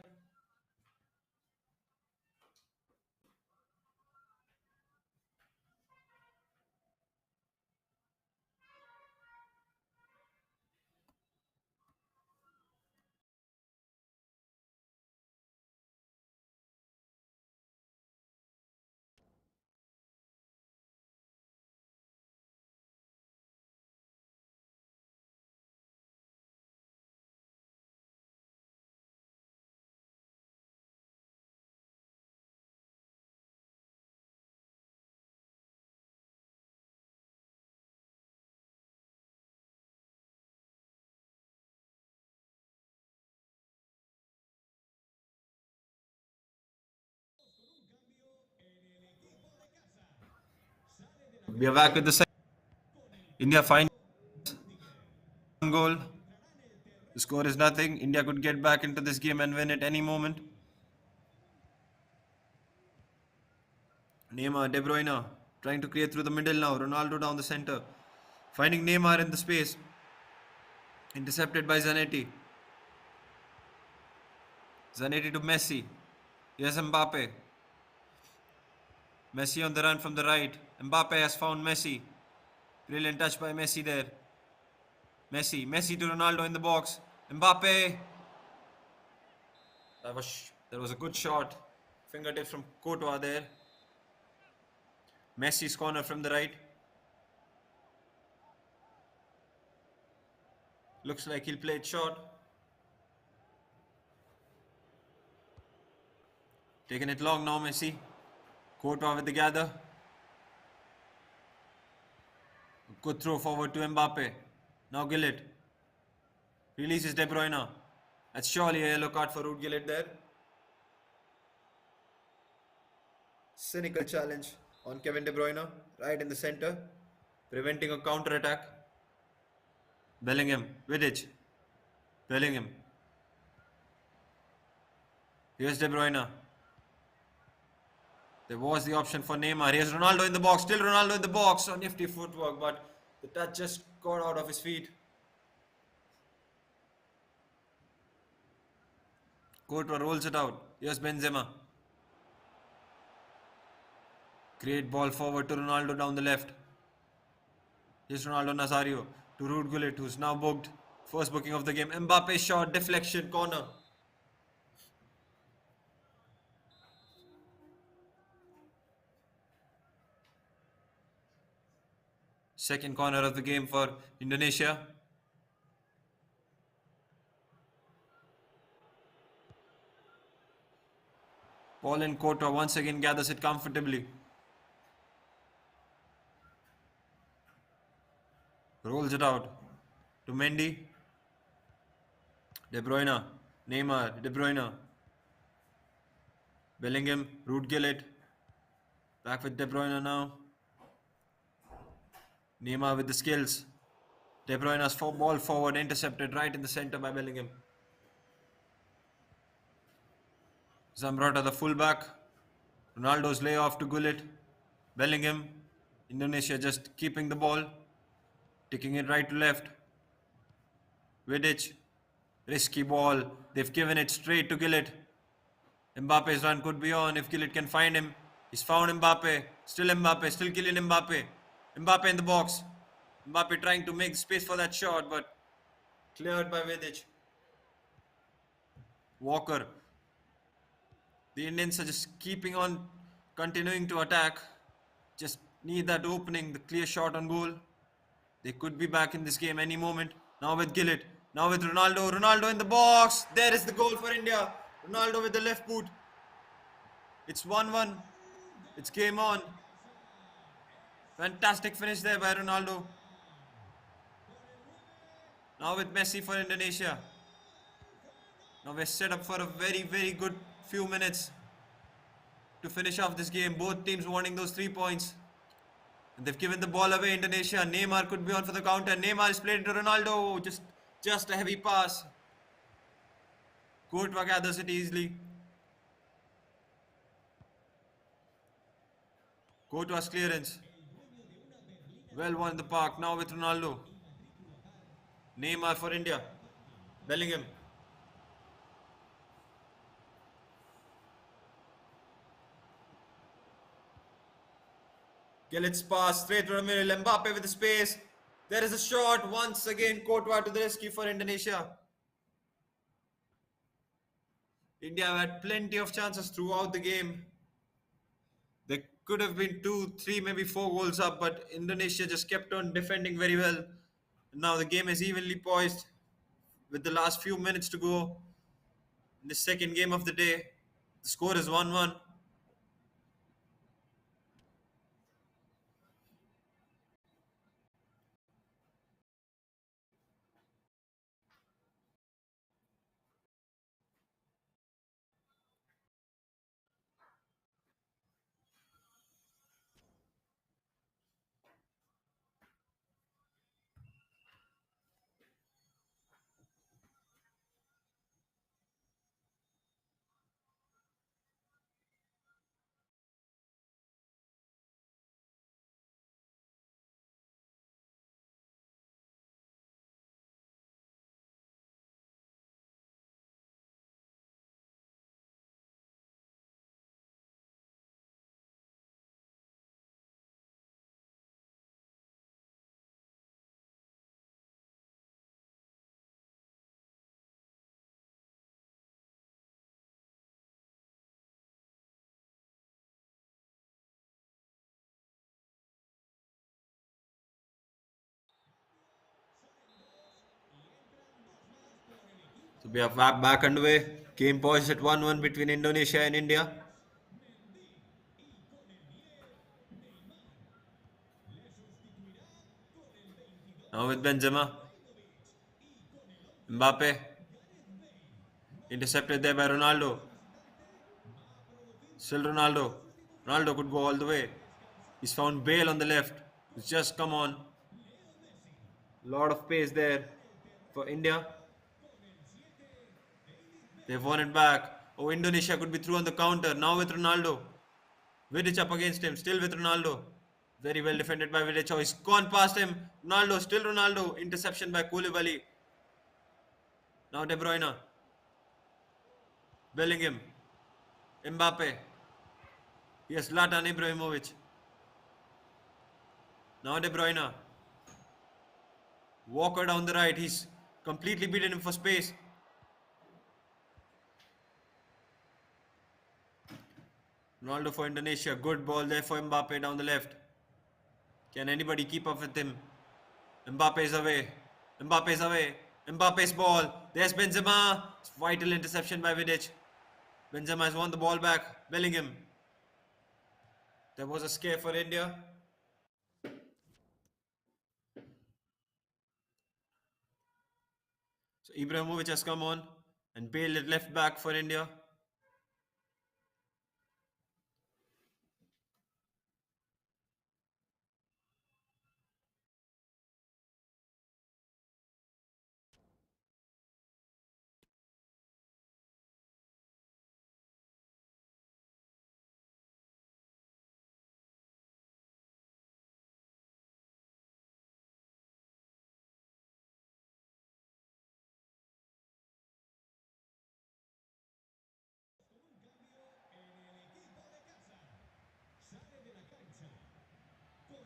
We are back with the second. India finds one goal. The score is nothing. India could get back into this game and win at any moment. Neymar, De Bruyne trying to create through the middle now. Ronaldo down the center. Finding Neymar in the space. Intercepted by Zanetti. Zanetti to Messi. Here's Mbappe. Messi on the run from the right. Mbappe has found Messi. Brilliant touch by Messi there. Messi to Ronaldo in the box. Mbappe. That was a good shot. Fingertips from Courtois there. Messi's corner from the right. Looks like he'll play it short. Taking it long now, Messi. Courtois with the gather. Good throw forward to Mbappe. Now Gillett. Releases De Bruyne. That's surely a yellow card for Ruud Gillett there. Cynical challenge on Kevin De Bruyne. Right in the center. Preventing a counter attack. Bellingham. Vidic. Bellingham. Here's De Bruyne. There was the option for Neymar. Here's Ronaldo in the box. Still Ronaldo in the box. So nifty footwork, but the touch just got out of his feet. Courtois rolls it out. Here's Benzema. Great ball forward to Ronaldo down the left. Here's Ronaldo Nazario. to Ruud Gullit, who's now booked. First booking of the game. Mbappe shot, deflection, corner. Second corner of the game for Indonesia. Paul and Kota once again gathers it comfortably. Rolls it out to Mendy. De Bruyne. Neymar. De Bruyne. Bellingham. Ruud Gullit. Back with De Bruyne now. Neymar with the skills. De Bruyne's ball forward intercepted right in the center by Bellingham. Zambrota the fullback. Ronaldo's layoff to Gullit. Bellingham. Indonesia just keeping the ball. Taking it right to left. Vidic. Risky ball. They've given it straight to Gullit. Mbappe's run could be on if Gullit can find him. He's found Mbappe. Still Mbappe. Still Kylian Mbappe. Mbappe in the box. Mbappe trying to make space for that shot, but cleared by Vidic. Walker. The Indians are just keeping on continuing to attack. Just need that opening, the clear shot on goal. They could be back in this game any moment. Now with Gullit. Now with Ronaldo. Ronaldo in the box. There is the goal for India. Ronaldo with the left boot. It's 1-1. It's game on. Fantastic finish there by Ronaldo. Now with Messi for Indonesia. Now we're set up for a very, very good few minutes to finish off this game. Both teams wanting those 3 points. And they've given the ball away, Indonesia. Neymar could be on for the counter. Neymar has played to Ronaldo. Just a heavy pass. Courtois gathers it easily. Courtois clearance. Well won in the park. Now with Ronaldo. Neymar for India. Bellingham. Gullit's pass straight to Ramiro. Mbappe with the space. There is a shot. Once again, Courtois to the rescue for Indonesia. India had plenty of chances throughout the game. There could have been 2, 3, maybe 4 goals up, but Indonesia just kept on defending very well. Now the game is evenly poised with the last few minutes to go in the second game of the day. The score is 1-1. So we are back underway. Game poised at 1-1 between Indonesia and India. Now with Benzema. Mbappe. Intercepted there by Ronaldo. Still Ronaldo. Ronaldo could go all the way. He's found Bale on the left. It's just come on. Lot of pace there for India. They've won it back. Oh, Indonesia could be through on the counter. Now with Ronaldo. Vidic up against him. Still with Ronaldo. Very well defended by Vidic. Oh, he's gone past him. Ronaldo. Still Ronaldo. Interception by Koulibaly. Now De Bruyne. Bellingham. Mbappe. Yes, Zlatan Ibrahimovic. Now De Bruyne. Walker down the right. He's completely beaten him for space. Ronaldo for Indonesia. Good ball there for Mbappe down the left. Can anybody keep up with him? Mbappe is away. Mbappe is away. Mbappe's ball. There's Benzema. Vital interception by Vidic. Benzema has won the ball back. Bellingham. There was a scare for India. So Ibrahimovic has come on and Bale at left back for India.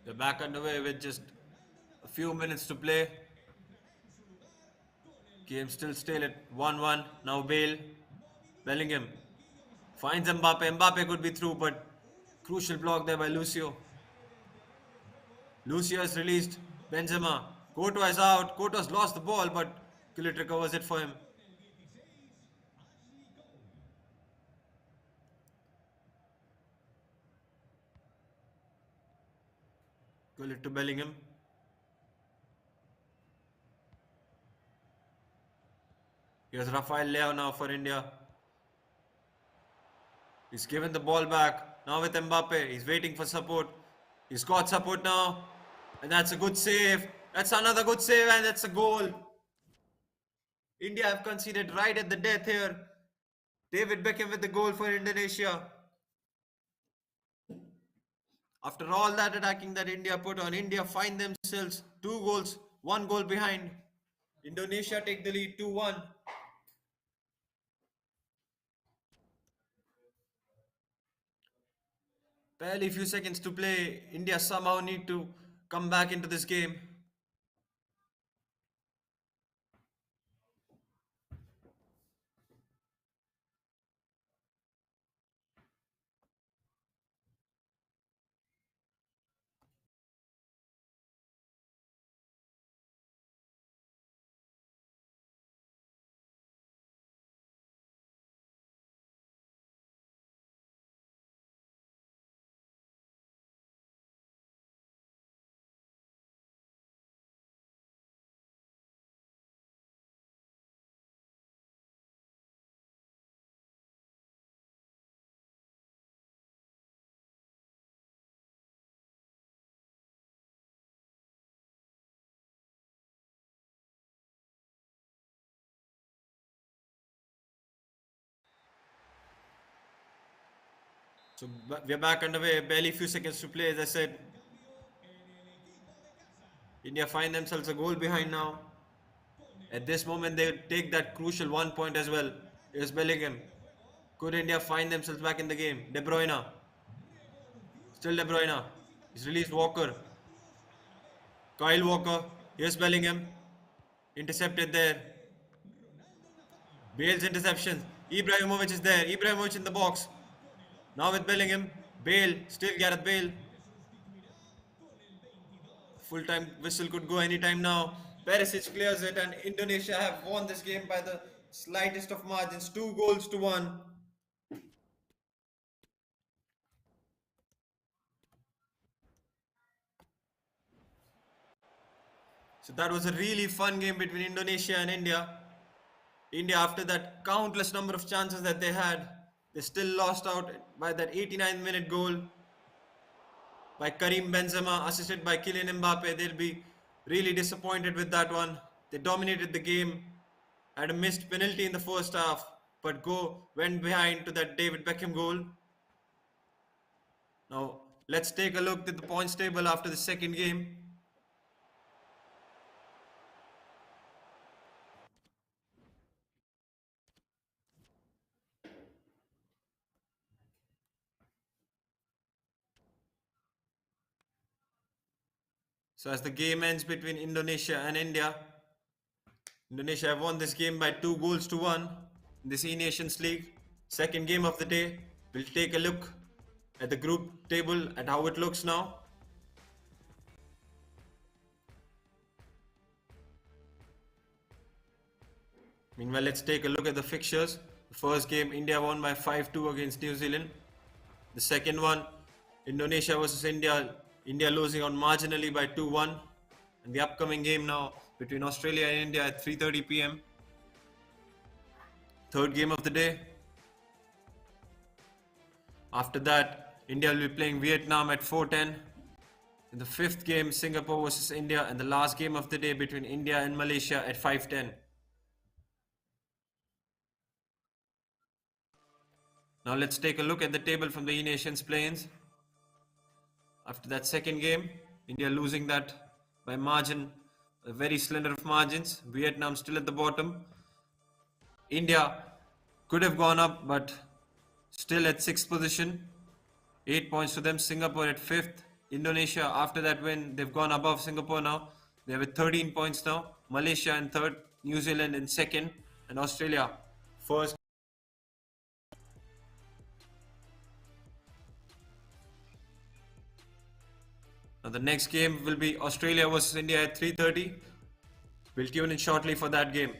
They're back underway with just a few minutes to play. Game still at 1-1. Now Bale. Bellingham finds Mbappe. Mbappe could be through, but crucial block there by Lucio. Lucio has released Benzema. Courtois is out. Courtois lost the ball, but Gullit recovers it for him. Gullit to Bellingham. Here's Rafael Leao now for India. He's given the ball back. Now with Mbappe. He's waiting for support. He's got support now. And that's a good save. That's another good save, and that's a goal. India have conceded right at the death here. David Beckham with the goal for Indonesia. After all that attacking that India put on, India find themselves 2 goals, 1 goal behind. Indonesia take the lead 2-1. Barely few seconds to play. India somehow need to come back into this game. So we're back underway. Barely few seconds to play. As I said, India find themselves a goal behind now. At this moment, they take that crucial 1 point as well. Here's Bellingham. Could India find themselves back in the game? De Bruyne. Still De Bruyne. He's released Walker. Kyle Walker. Here's Bellingham. Intercepted there. Bale's interception. Ibrahimovic is there. Ibrahimovic in the box. Now with Bellingham. Bale. Still Gareth Bale. Full-time whistle could go anytime now. Perisic clears it, and Indonesia have won this game by the slightest of margins, 2 goals to 1. So that was a really fun game between Indonesia and India. India, after that countless number of chances that they had, they still lost out by that 89th-minute goal by Karim Benzema, assisted by Kylian Mbappe. They'll be really disappointed with that one. They dominated the game, had a missed penalty in the first half, but went behind to that David Beckham goal. Now, let's take a look at the points table after the second game. So as the game ends between Indonesia and India, Indonesia have won this game by 2 goals to 1 in the C Nations League. Second game of the day. We'll take a look at the group table at how it looks now. Meanwhile, let's take a look at the fixtures. The first game, India won by 5-2 against New Zealand. The second one, Indonesia versus India. India losing on marginally by 2-1. And the upcoming game now between Australia and India at 3:30 p.m. Third game of the day. After that, India will be playing Vietnam at 4:10. In the fifth game, Singapore versus India, and the last game of the day between India and Malaysia at 5:10. Now let's take a look at the table from the E-Nations play-ins. After that second game, India losing that by margin, a very slender of margins. Vietnam still at the bottom. India could have gone up, but still at 6th position. 8 points to them. Singapore at 5th. Indonesia, after that win, they've gone above Singapore now. They have 13 points now. Malaysia in 3rd. New Zealand in 2nd. And Australia 1st. Now the next game will be Australia versus India at 3:30. We'll tune in shortly for that game.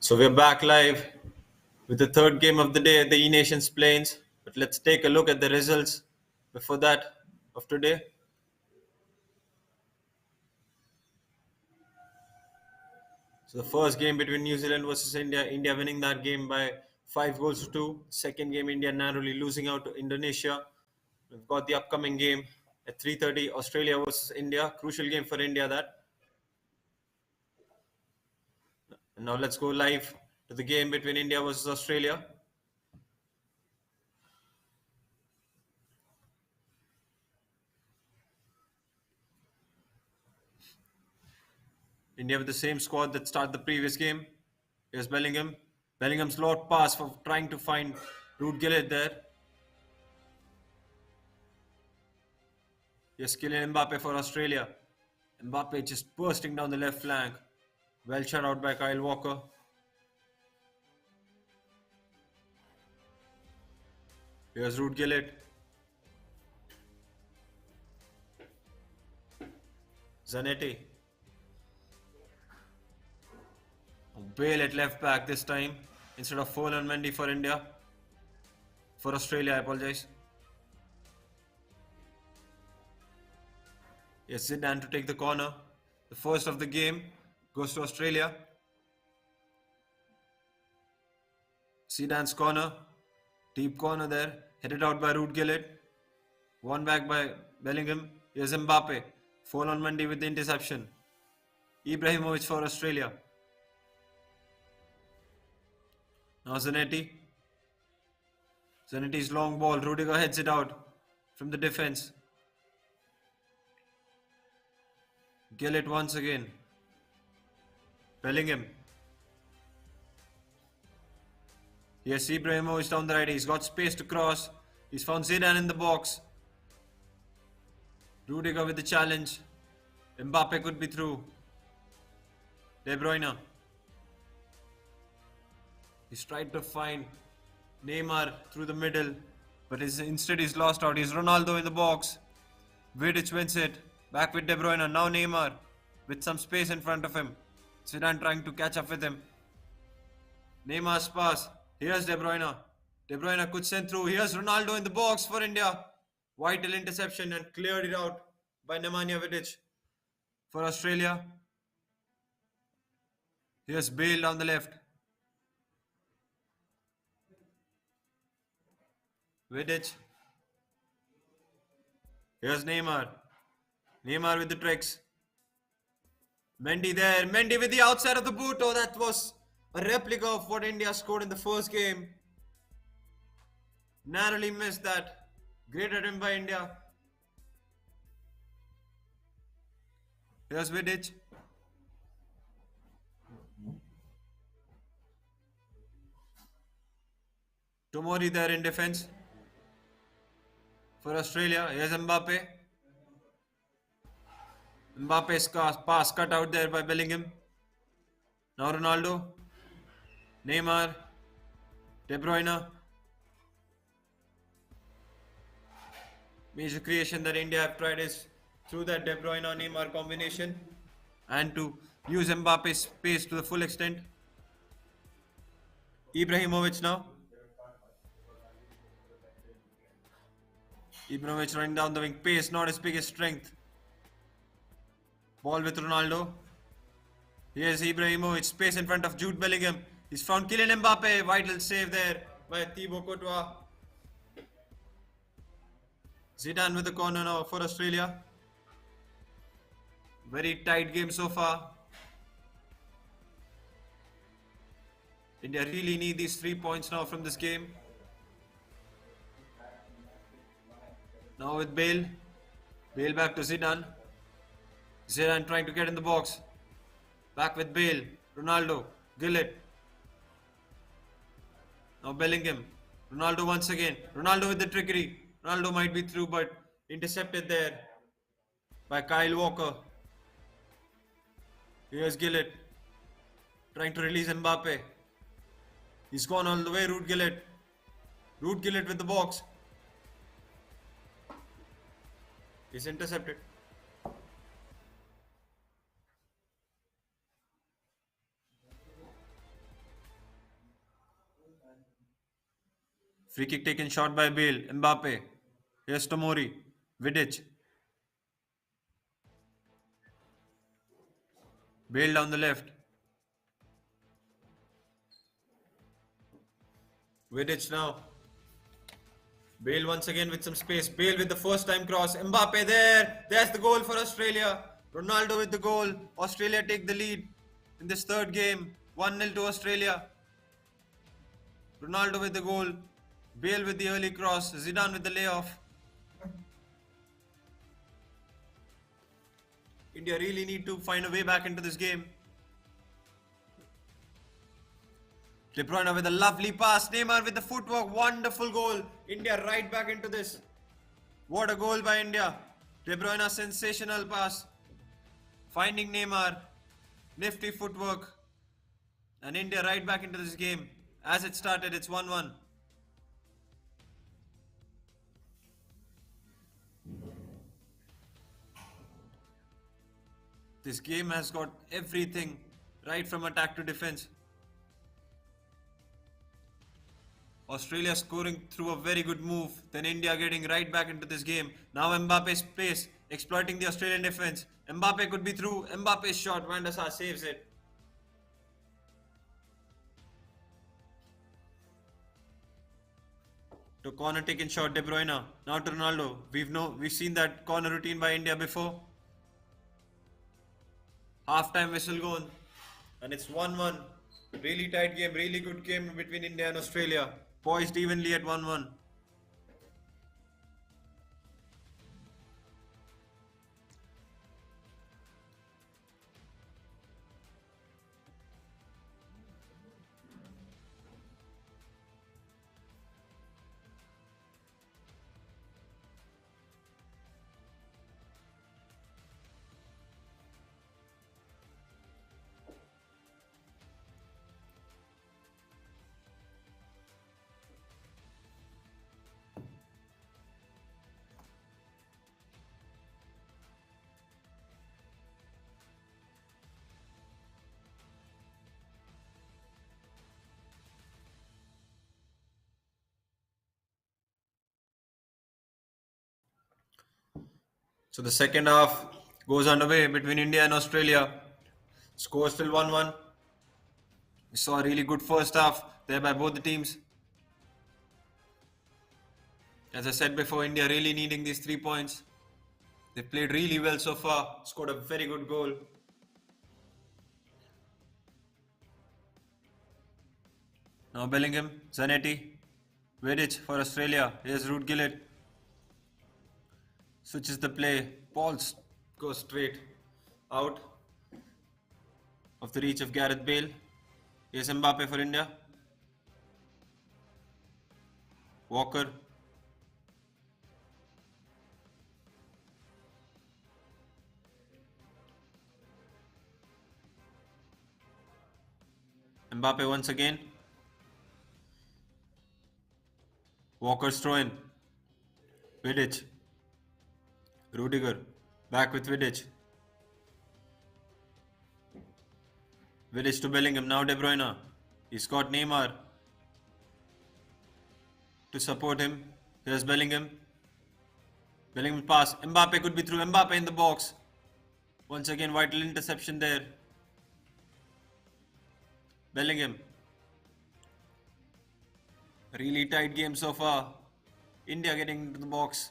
So we're back live with the third game of the day at the E Nations Plains. But let's take a look at the results before that of today. So the first game between New Zealand versus India, India winning that game by 5 goals to 2. Second game, India narrowly losing out to Indonesia. We've got the upcoming game at 3:30, Australia versus India. Crucial game for India that. And now let's go live to the game between India versus Australia. India with the same squad that started the previous game. Here's Bellingham. Bellingham's long pass for trying to find Ruud Gillett there. Here's Kylian Mbappe for Australia. Mbappe just bursting down the left flank. Well shut out by Kyle Walker. Here's Ruud Gillett. Zanetti. Bale at left back this time instead of Folan Mendy for India. For Australia, I apologize. Yes, Zidane to take the corner. The first of the game goes to Australia. Zidane's corner. Deep corner there. Headed out by Ruud Gillett. One back by Bellingham. Here's Mbappe. Folan Mendy with the interception. Ibrahimovic for Australia. Now Zanetti. Zanetti's long ball. Rudiger heads it out from the defense. Gillett once again. Bellingham. Yes, Ibrahimovic down the right. He's got space to cross. He's found Zidane in the box. Rudiger with the challenge. Mbappe could be through. De Bruyne. He's tried to find Neymar through the middle, but instead he's lost out. He's Ronaldo in the box. Vidic wins it. Back with De Bruyne. Now Neymar with some space in front of him. Zidane trying to catch up with him. Neymar's pass. Here's De Bruyne. De Bruyne could send through. Here's Ronaldo in the box for India. Vital interception and cleared it out by Nemanja Vidic for Australia. Here's Bale down the left. Vidic. Here's Neymar. Neymar with the tricks. Mendy there. Mendy with the outside of the boot. Oh, that was a replica of what India scored in the first game. Narrowly missed that. Great attempt by India. Here's Vidic. Tomori there in defense. For Australia, here's Mbappe. Mbappe's pass cut out there by Bellingham. Now Ronaldo. Neymar. De Bruyne. Major creation that India have tried is through that De Bruyne-Neymar combination and to use Mbappe's pace to the full extent. Ibrahimovic now. Ibrahimovic running down the wing. Pace, not his biggest strength. Ball with Ronaldo. Here's Ibrahimovic. Space in front of Jude Bellingham. He's found Kylian Mbappe. Vital save there by Thibaut Courtois. Zidane with the corner now for Australia. Very tight game so far. India really need these 3 points now from this game. Now with Bale. Bale back to Zidane. Zidane trying to get in the box. Back with Bale. Ronaldo. Gillett. Now Bellingham. Ronaldo once again. Ronaldo with the trickery. Ronaldo might be through, but intercepted there by Kyle Walker. Here's Gillett. Trying to release Mbappe. He's gone all the way, Ruud Gillett. Ruud Gillett with the box. He's intercepted. Free kick taken shot by Bale. Mbappe. Here's Tomori. Vidic. Bale down the left. Vidic now. Bale once again with some space. Bale with the first time cross. Mbappe there. There's the goal for Australia. Ronaldo with the goal. Australia take the lead in this third game. 1-0 to Australia. Ronaldo with the goal. Bale with the early cross. Zidane with the layoff. India really need to find a way back into this game. De Bruyne with a lovely pass. Neymar with the footwork. Wonderful goal. India right back into this. What a goal by India. De Bruyne, sensational pass. Finding Neymar. Nifty footwork. And India right back into this game. As it started, it's 1-1. This game has got everything right from attack to defense. Australia scoring through a very good move. Then India getting right back into this game. Now Mbappe's pace exploiting the Australian defense. Mbappe could be through. Mbappe's shot. Van der Sar saves it. To corner taken shot, De Bruyne. Now to Ronaldo. We've seen that corner routine by India before. Half-time whistle gone. And it's 1-1. Really tight game, really good game between India and Australia. Poised evenly at 1-1. So the second half goes underway between India and Australia. Score still 1-1. We saw a really good first half there by both the teams. As I said before, India really needing these 3 points. They've played really well so far. Scored a very good goal. Now Bellingham, Zanetti, Vidic for Australia. Here's Ruud Gillett. Switches the play. Ball goes straight out of the reach of Gareth Bale. Here's Mbappe for India. Walker. Mbappe once again. Walker's throw in. Vidic. Rudiger. Back with Vidic. Vidic to Bellingham. Now De Bruyne. He's got Neymar to support him. Here's Bellingham. Bellingham pass. Mbappe could be through. Mbappe in the box. Once again, vital interception there. Bellingham. Really tight game so far. India getting into the box.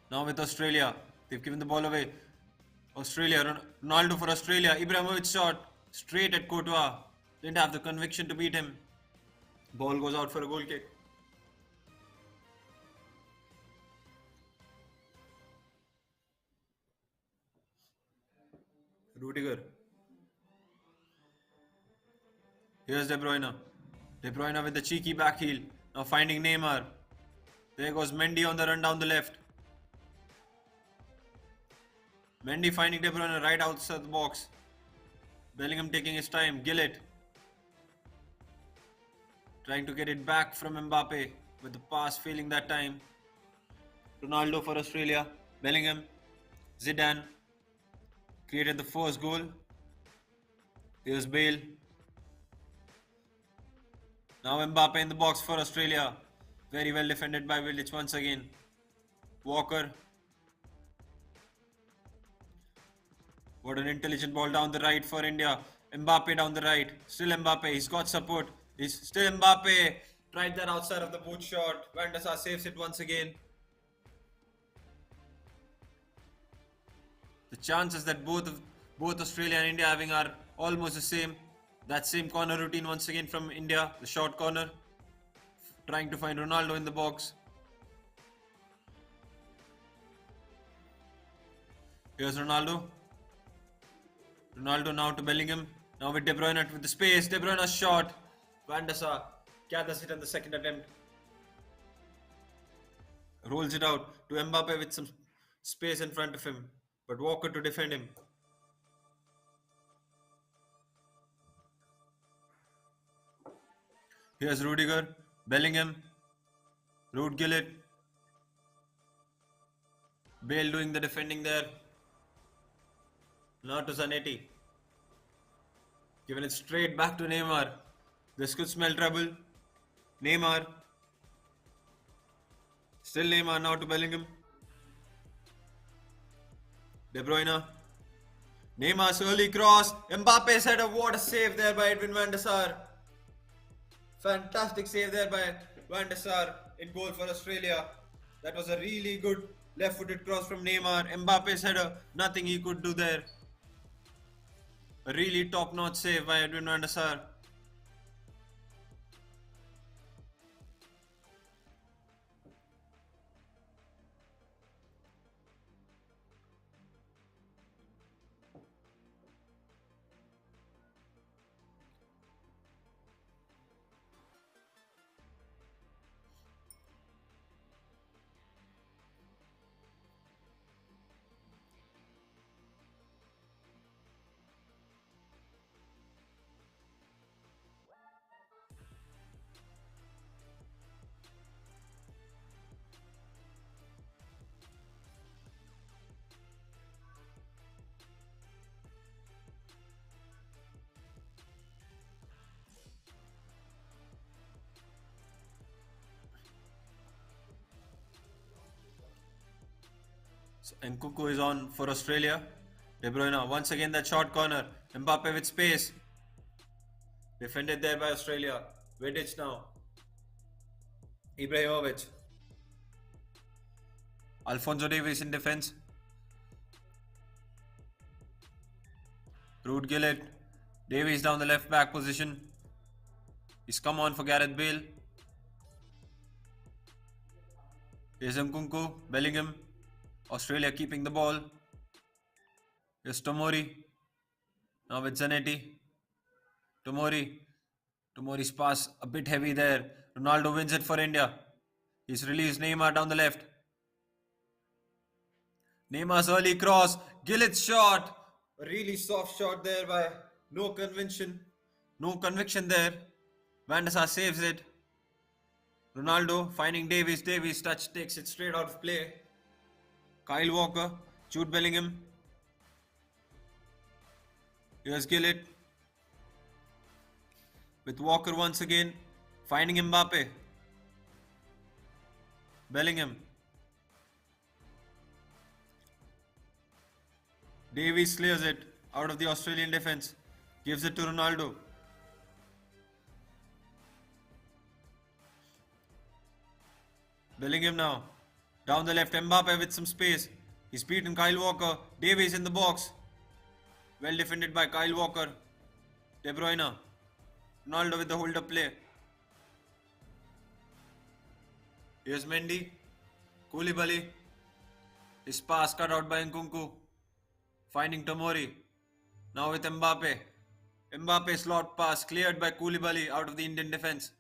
Now with Australia. They've given the ball away. Australia. Ronaldo for Australia. Ibrahimovic shot. Straight at Courtois. Didn't have the conviction to beat him. Ball goes out for a goal kick. Rudiger. Here's De Bruyne. De Bruyne with the cheeky back heel. Now finding Neymar. There goes Mendy on the run down the left. Mendy finding De Bruyne right outside the box. Bellingham taking his time. Gillett. Trying to get it back from Mbappe. With the pass failing that time. Ronaldo for Australia. Bellingham. Zidane. Created the first goal. Here's Bale. Now Mbappe in the box for Australia. Very well defended by Vidic once again. Walker. What an intelligent ball down the right for India. Mbappe down the right. Still Mbappe. He's got support. He's still Mbappe. Tried that outside of the boot shot. Van der Sar saves it once again. The chances that both Australia and India having are almost the same. That same corner routine once again from India. The short corner. Trying to find Ronaldo in the box. Here's Ronaldo. Ronaldo now to Bellingham. Now with De Bruyne with the space. De Bruyne's shot. Van der Sar gathers it on the second attempt. Rolls it out to Mbappe with some space in front of him. But Walker to defend him. Here's Rudiger. Bellingham. Ruud Gullit. Bale doing the defending there. Now to Zanetti. Giving it straight back to Neymar. This could smell trouble. Neymar. Still Neymar now to Bellingham. De Bruyne. Neymar's early cross. Mbappe's header. What a save there by Edwin van der Sar. Fantastic save there by Van der Sar in goal for Australia. That was a really good left-footed cross from Neymar. Mbappe's header. Nothing he could do there. A really top-notch save by Edwin van der Sar. And Nkunku is on for Australia. De Bruyne once again that short corner. Mbappe with space. Defended there by Australia. Vidic now. Ibrahimovic. Alphonso Davies in defense. Ruud Gullit. Davies down the left back position. He's come on for Gareth Bale. Here's Nkunku. Bellingham. Australia keeping the ball. Here's Tomori. Now with Zanetti. Tomori's pass a bit heavy there. Ronaldo wins it for India. He's released Neymar down the left. Neymar's early cross. Gillett's shot. A really soft shot there by no conviction there. Van der Sar saves it. Ronaldo finding Davies. Davies touch takes it straight out of play. Kyle Walker. Jude Bellingham. Here's Gillett. With Walker once again. Finding Mbappe. Bellingham. Davies clears it out of the Australian defense. Gives it to Ronaldo. Bellingham now. Down the left, Mbappe with some space. He's beaten Kyle Walker. Davies in the box. Well defended by Kyle Walker. De Bruyne. Ronaldo with the hold-up play. Here's Mendy. Koulibaly. His pass cut out by Nkunku. Finding Tomori. Now with Mbappe. Mbappe slot pass cleared by Koulibaly out of the Indian defense.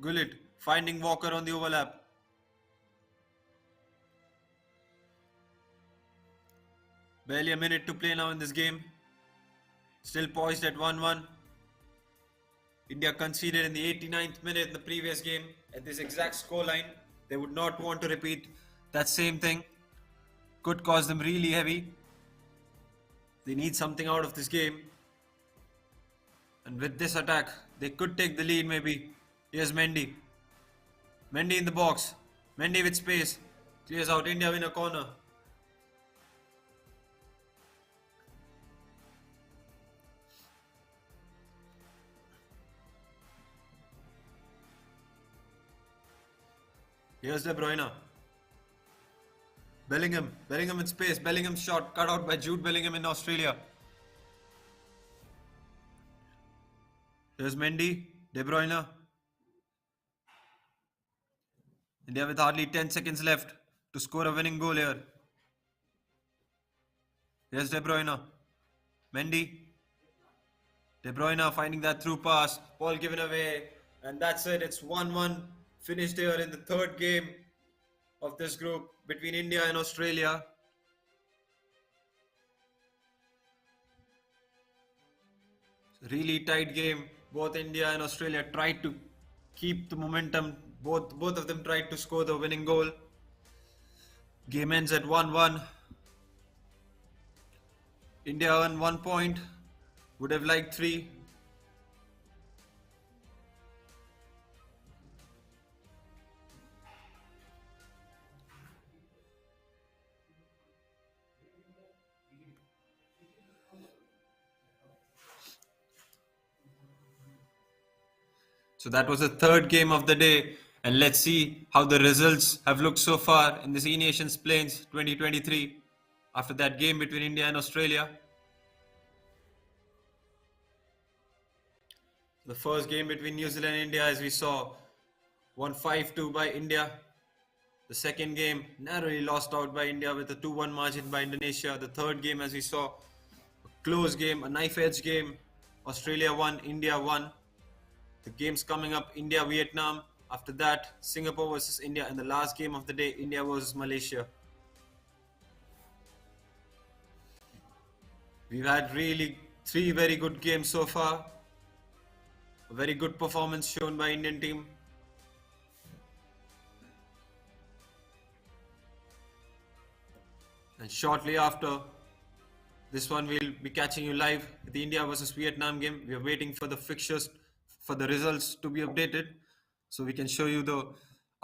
Gullit finding Walker on the overlap. Barely a minute to play now in this game. Still poised at 1-1. India conceded in the 89th minute in the previous game at this exact scoreline. They would not want to repeat that same thing. Could cause them really heavy. They need something out of this game. And with this attack, they could take the lead maybe. Here's Mendy. Mendy in the box. Mendy with space. Clears out. India win a corner. Here's De Bruyne. Bellingham. Bellingham in space. Bellingham's shot cut out by Jude Bellingham in Australia. Here's Mendy. De Bruyne. India with hardly 10 seconds left to score a winning goal here. Here's De Bruyne. Mendy. De Bruyne finding that through pass. Ball given away. And that's it. It's 1-1. Finished here in the third game of this group between India and Australia. Really tight game. Both India and Australia tried to keep the momentum. Both of them tried to score the winning goal. Game ends at 1-1. India earned 1 point. Would have liked 3. So that was the third game of the day, and let's see how the results have looked so far in the E Nations Plains 2023 after that game between India and Australia. The first game between New Zealand and India, as we saw, won 5-2 by India. The second game narrowly lost out by India with a 2-1 margin by Indonesia. The third game, as we saw, a close game, a knife-edge game. Australia won, India won. The games coming up, India-Vietnam. After that, Singapore versus India. And the last game of the day, India versus Malaysia. We've had really 3 very good games so far. A very good performance shown by Indian team. And shortly after this one, we'll be catching you live at the India versus Vietnam game. We are waiting for the fixtures, for the results to be updated, so we can show you the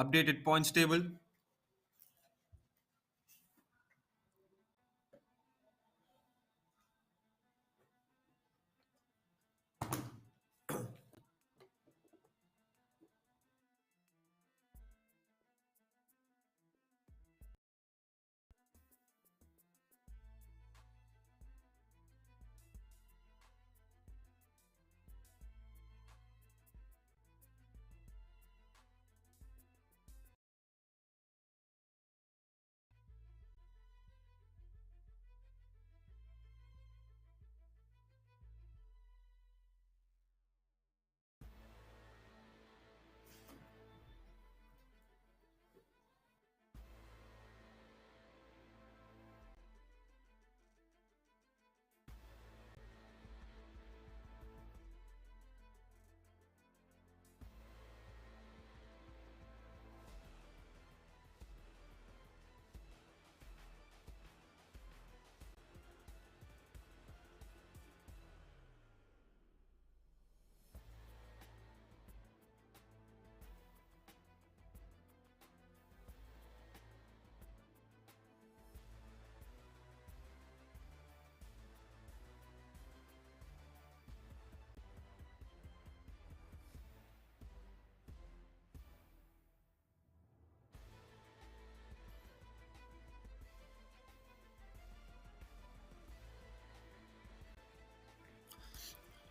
updated points table.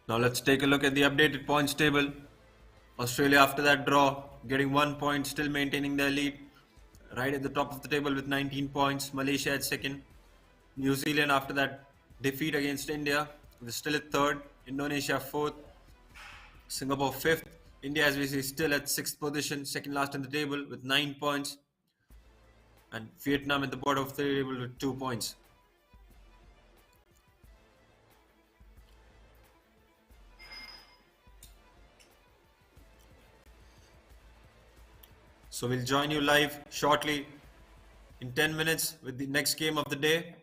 Now let's take a look at the updated points table. Australia, after that draw, getting 1 point, still maintaining their lead. Right at the top of the table with 19 points. Malaysia at second. New Zealand, after that defeat against India, is still at third. Indonesia fourth. Singapore fifth. India, as we see, still at sixth position, second last in the table with 9 points. And Vietnam at the bottom of the table with 2 points. So we'll join you live shortly in 10 minutes with the next game of the day.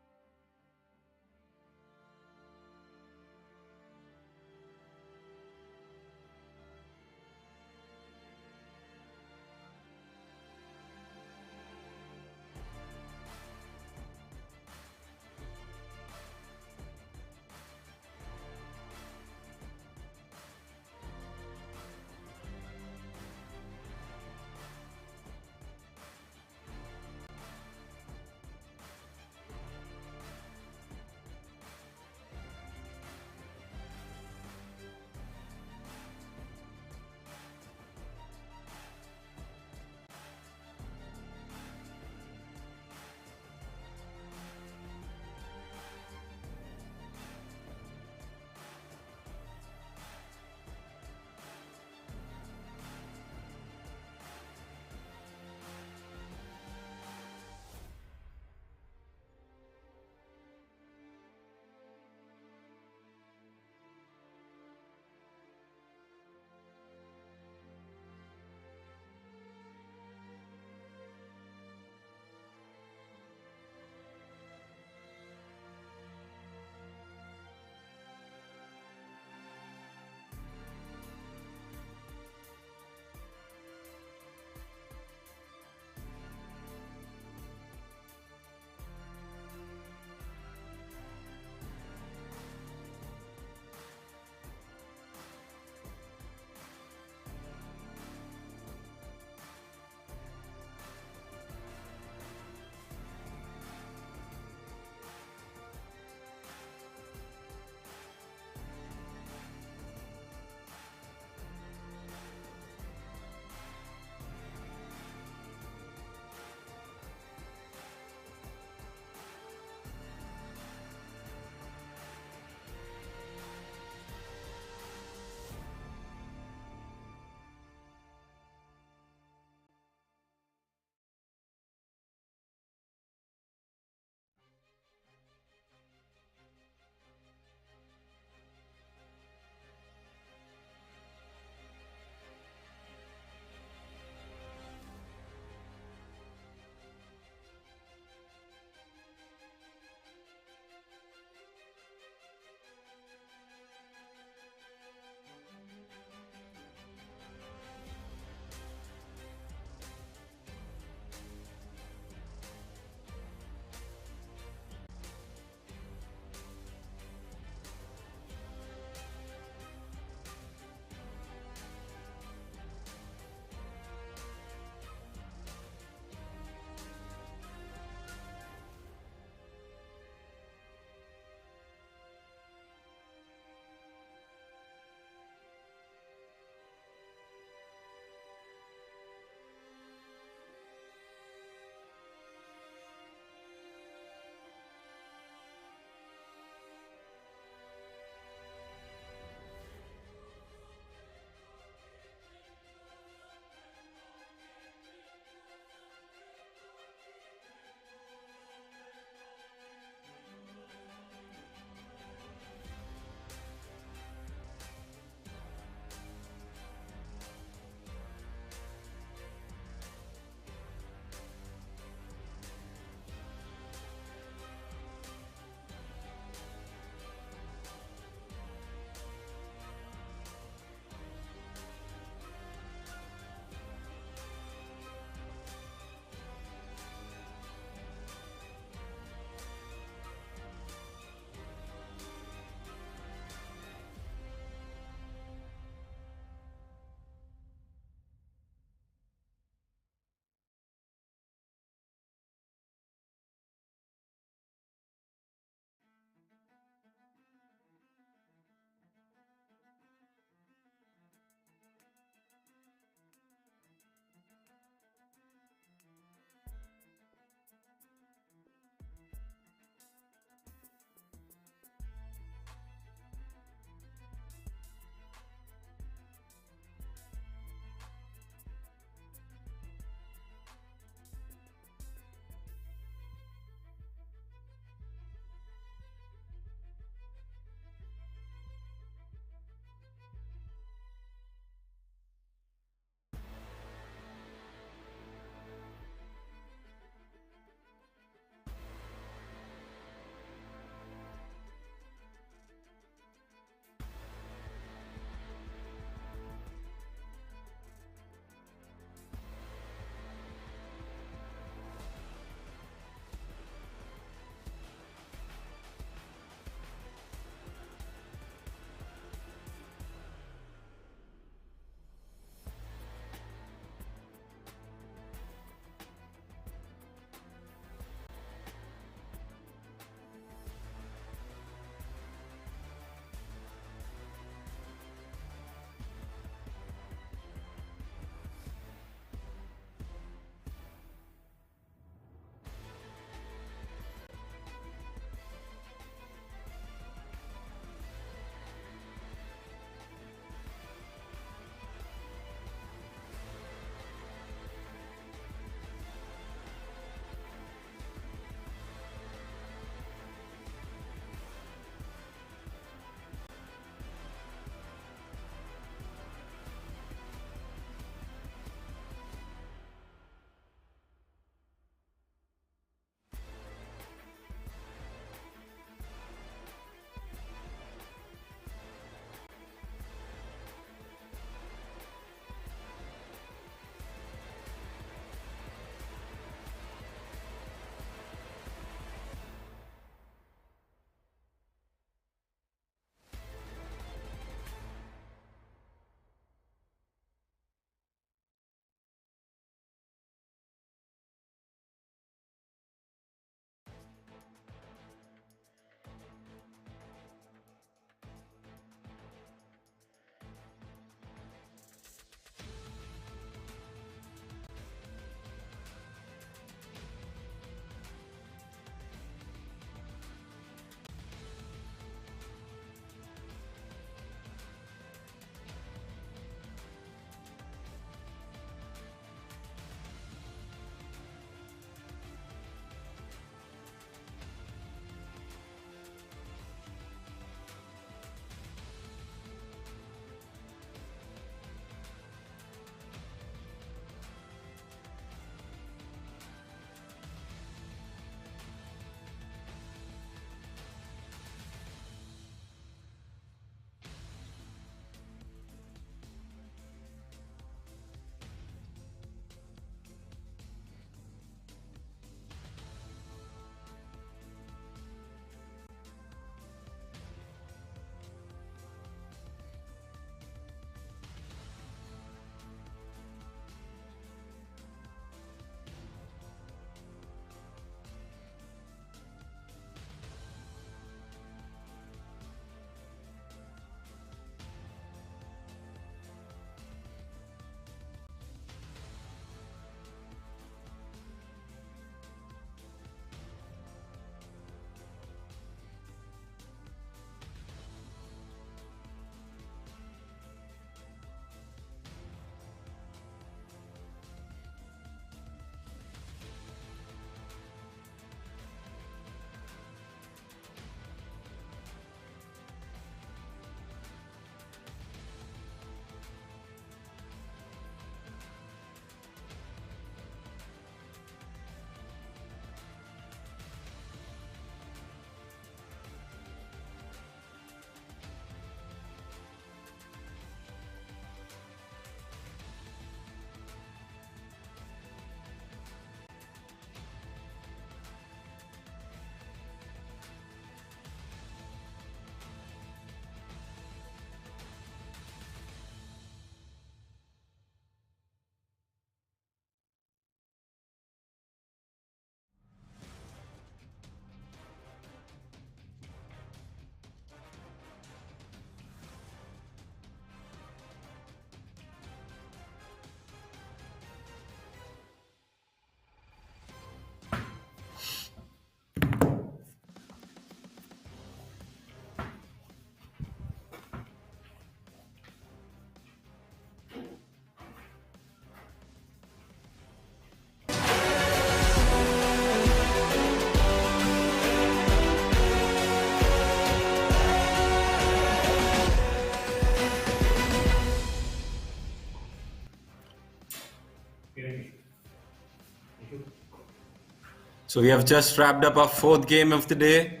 So we have just wrapped up our fourth game of the day.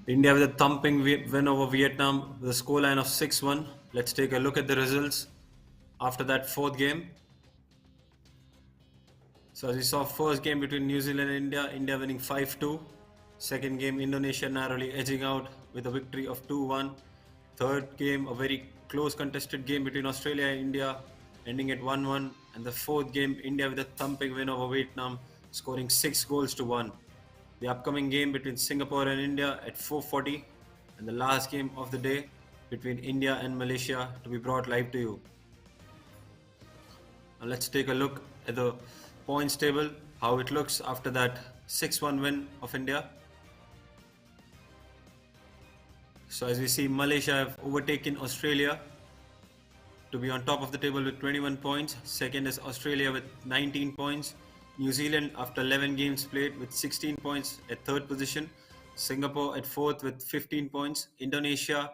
India with a thumping win over Vietnam with a scoreline of 6-1. Let's take a look at the results after that fourth game. So as we saw, first game between New Zealand and India, India winning 5-2. Second game, Indonesia narrowly edging out with a victory of 2-1. Third game, a very close contested game between Australia and India, ending at 1-1. And the fourth game, India with a thumping win over Vietnam, scoring 6 goals to 1. The upcoming game between Singapore and India at 4:40, and the last game of the day between India and Malaysia to be brought live to you. Now let's take a look at the points table, how it looks after that 6-1 win of India. So as we see, Malaysia have overtaken Australia to be on top of the table with 21 points. Second is Australia with 19 points. New Zealand after 11 games played with 16 points at third position. Singapore at fourth with 15 points. Indonesia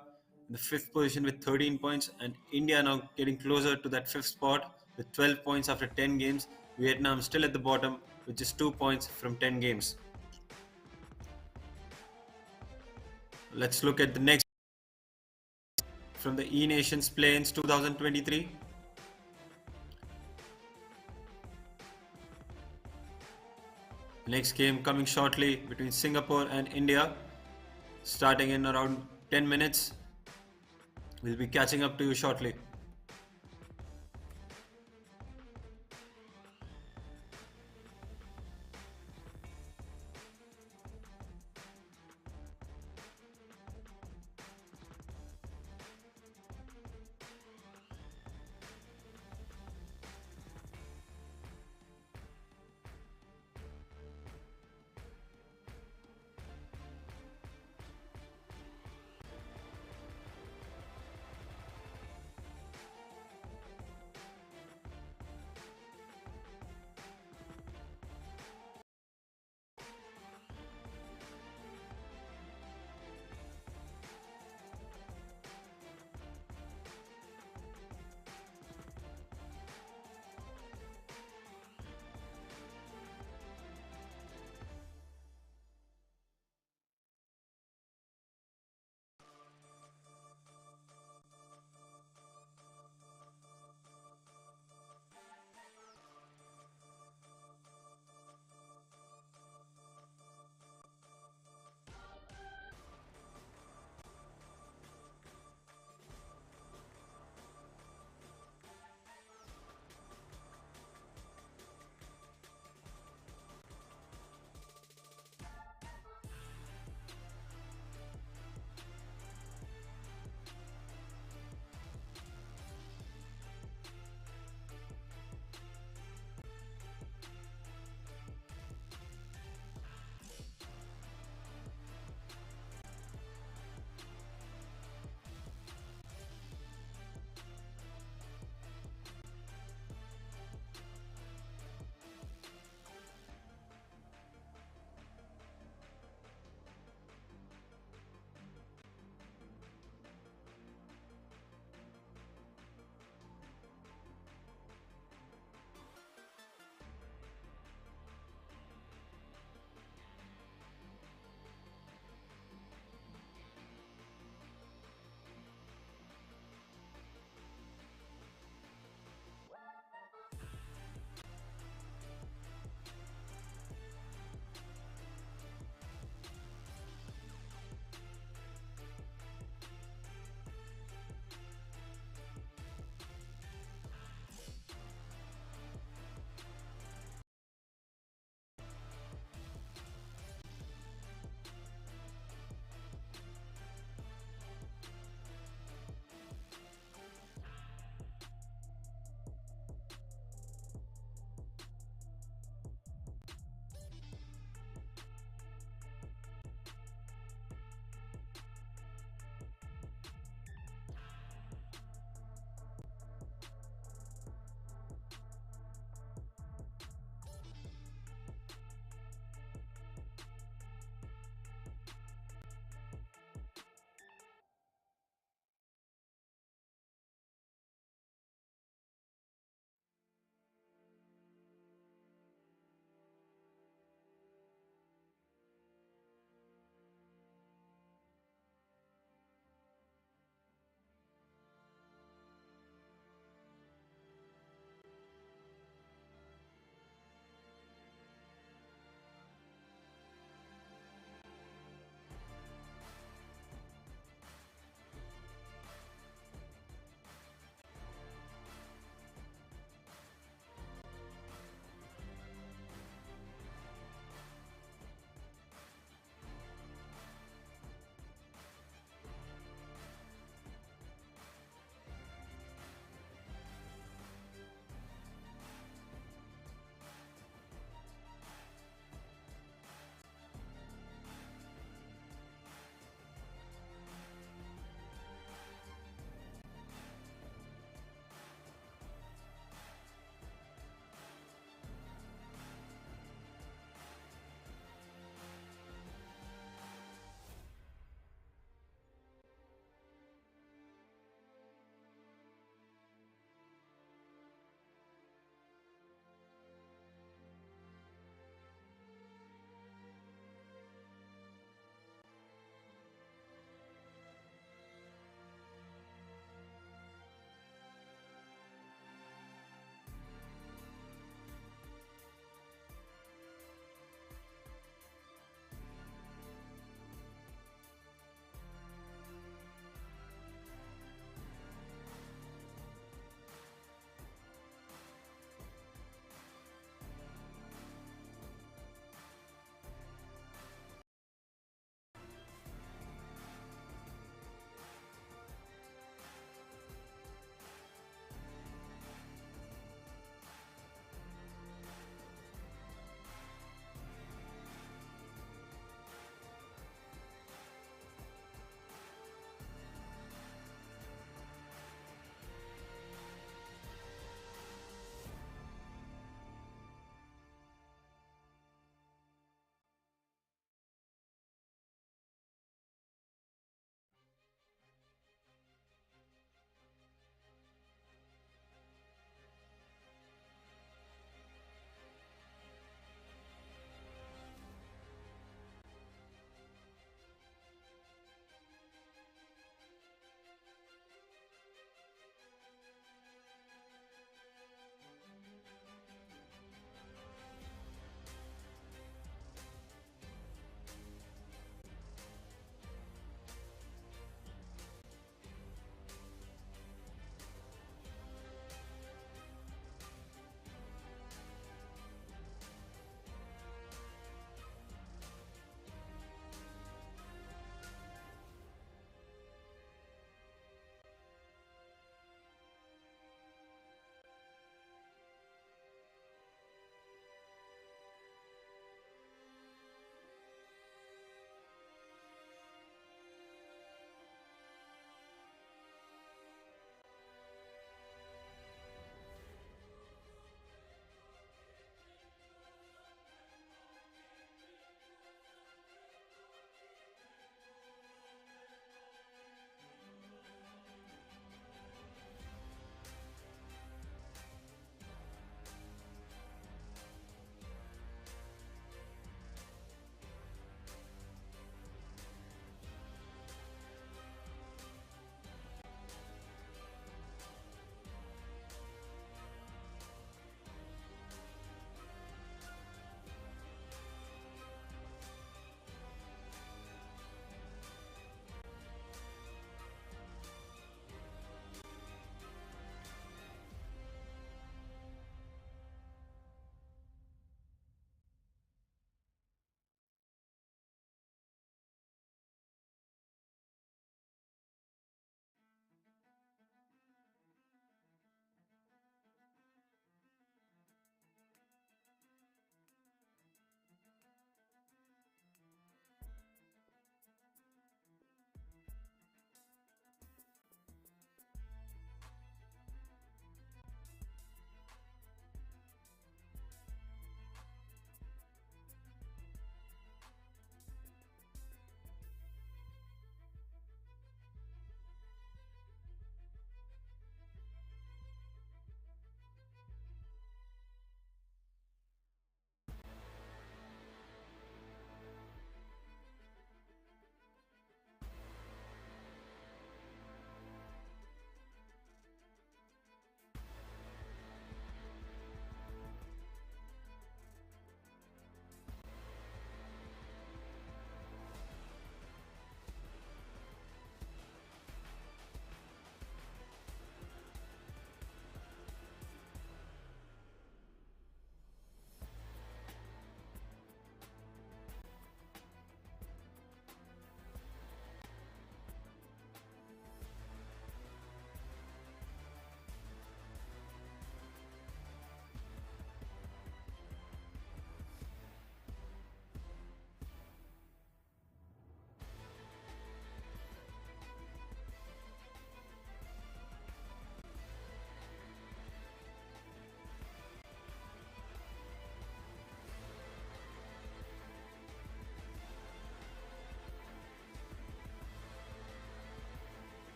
in the fifth position with 13 points. And India now getting closer to that fifth spot with 12 points after 10 games. Vietnam still at the bottom with just 2 points from 10 games. Let's look at the next from the E-Nations Play-ins 2023. Next game coming shortly between Singapore and India, starting in around 10 minutes. We'll be catching up to you shortly.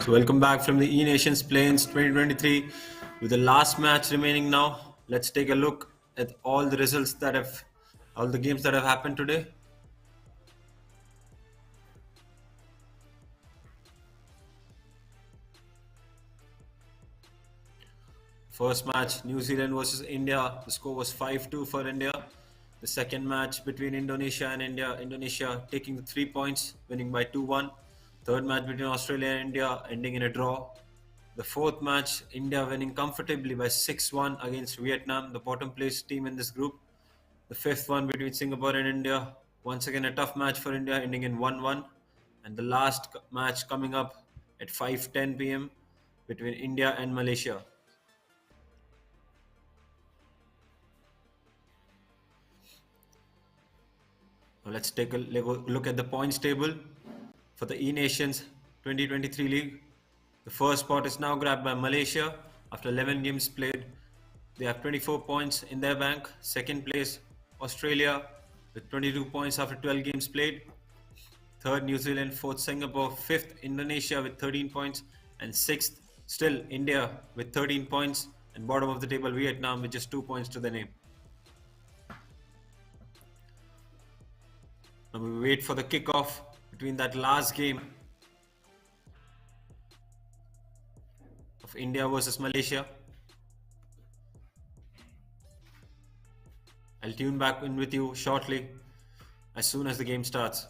Welcome back from the E Nations Plains 2023 with the last match remaining now. Let's take a look at all the games that have happened today. First match, New Zealand versus India. The score was 5-2 for India. The second match between Indonesia and India, Indonesia taking the 3 points, winning by 2-1. Third match between Australia and India, ending in a draw. The fourth match, India winning comfortably by 6-1 against Vietnam, the bottom place team in this group. The fifth one between Singapore and India, once again a tough match for India, ending in 1-1. And the last match coming up at 5:10 p.m. between India and Malaysia. Now let's take a look at the points table for the E Nations 2023 League. The first spot is now grabbed by Malaysia after 11 games played. They have 24 points in their bank. Second place, Australia with 22 points after 12 games played. Third, New Zealand. Fourth, Singapore. Fifth, Indonesia with 13 points. And sixth, still India with 13 points. And bottom of the table, Vietnam with just 2 points to their name. Now we wait for the kickoff between that last game of India versus Malaysia. I'll tune back in with you shortly as soon as the game starts.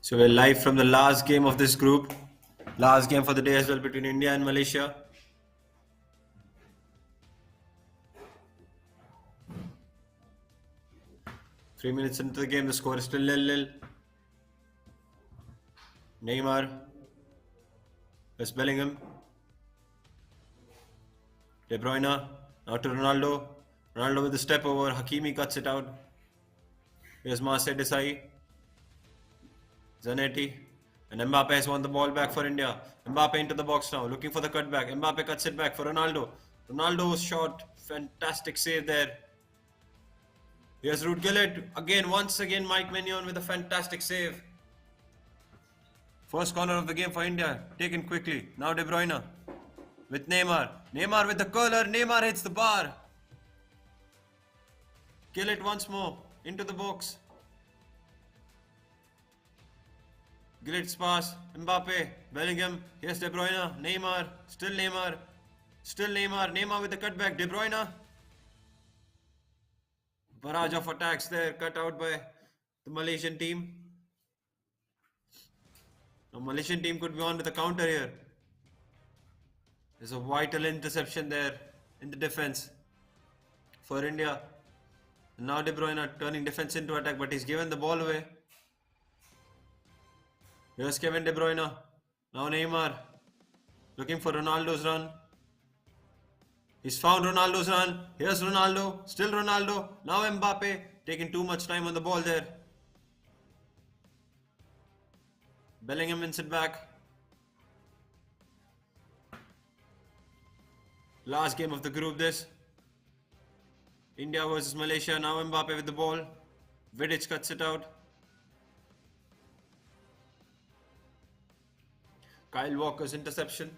So we're live from the last game of this group. Last game for the day as well between India and Malaysia. Three minutes into the game, the score is still 0-0. Neymar. West Bellingham. De Bruyne. Now to Ronaldo. Ronaldo with the step over. Hakimi cuts it out. Here's Marseille Desai. Zanetti. And Mbappe has won the ball back for India. Mbappe into the box now, looking for the cutback. Mbappe cuts it back for Ronaldo. Ronaldo's shot. Fantastic save there. Here's Ruud Gullit. Once again, Mike Maignan with a fantastic save. First corner of the game for India. Taken quickly. Now De Bruyne. With Neymar. Neymar with the curler. Neymar hits the bar. Gullit once more. Into the box. Gullit's pass. Mbappe. Bellingham. Here's De Bruyne. Neymar. Still Neymar. Still Neymar. Neymar with the cutback. De Bruyne. Barrage of attacks there, cut out by the Malaysian team. The Malaysian team could be on with a counter here. There's a vital interception there in the defense for India. And now De Bruyne turning defense into attack, but he's given the ball away. Here's Kevin De Bruyne. Now Neymar looking for Ronaldo's run. He's found Ronaldo's run. Here's Ronaldo. Still Ronaldo. Now Mbappe. Taking too much time on the ball there. Bellingham wins it back. Last game of the group this. India versus Malaysia. Now Mbappe with the ball. Vidic cuts it out. Kyle Walker's interception.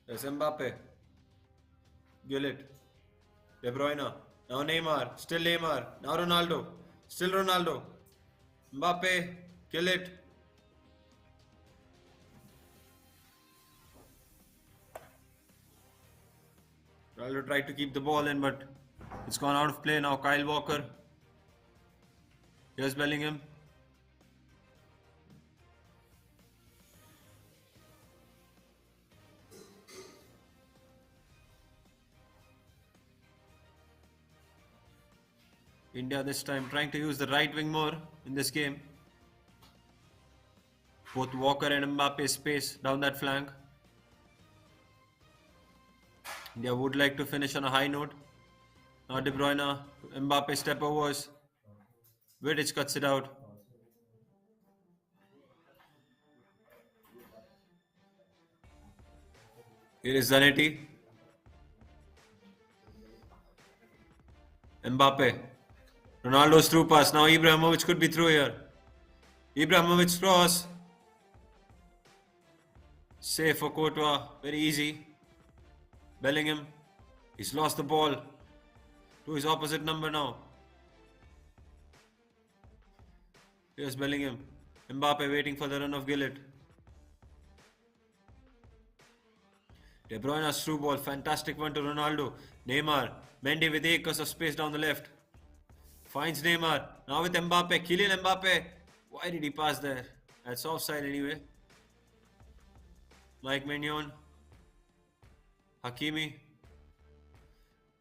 There's Mbappe. Gullit. De Bruyne. Now Neymar. Still Neymar. Now Ronaldo. Still Ronaldo. Mbappe. Gullit. Ronaldo tried to keep the ball in, but it's gone out of play now. Kyle Walker. Here's Bellingham. India this time trying to use the right wing more in this game. Both Walker and Mbappe space down that flank. India would like to finish on a high note. Now De Bruyne, Mbappe step overs. Vidic cuts it out. Here is Zanetti. Mbappe. Ronaldo's through pass. Now Ibrahimovic could be through here. Ibrahimovic's cross. Save for Courtois. Very easy. Bellingham. He's lost the ball to his opposite number now. Here's Bellingham. Mbappe waiting for the run of Gullit. De Bruyne's through ball. Fantastic one to Ronaldo. Neymar. Mendy with acres of space down the left. Finds Neymar. Now with Mbappe. Kylian Mbappe. Why did he pass there? That's offside anyway. Mike Maignan. Hakimi.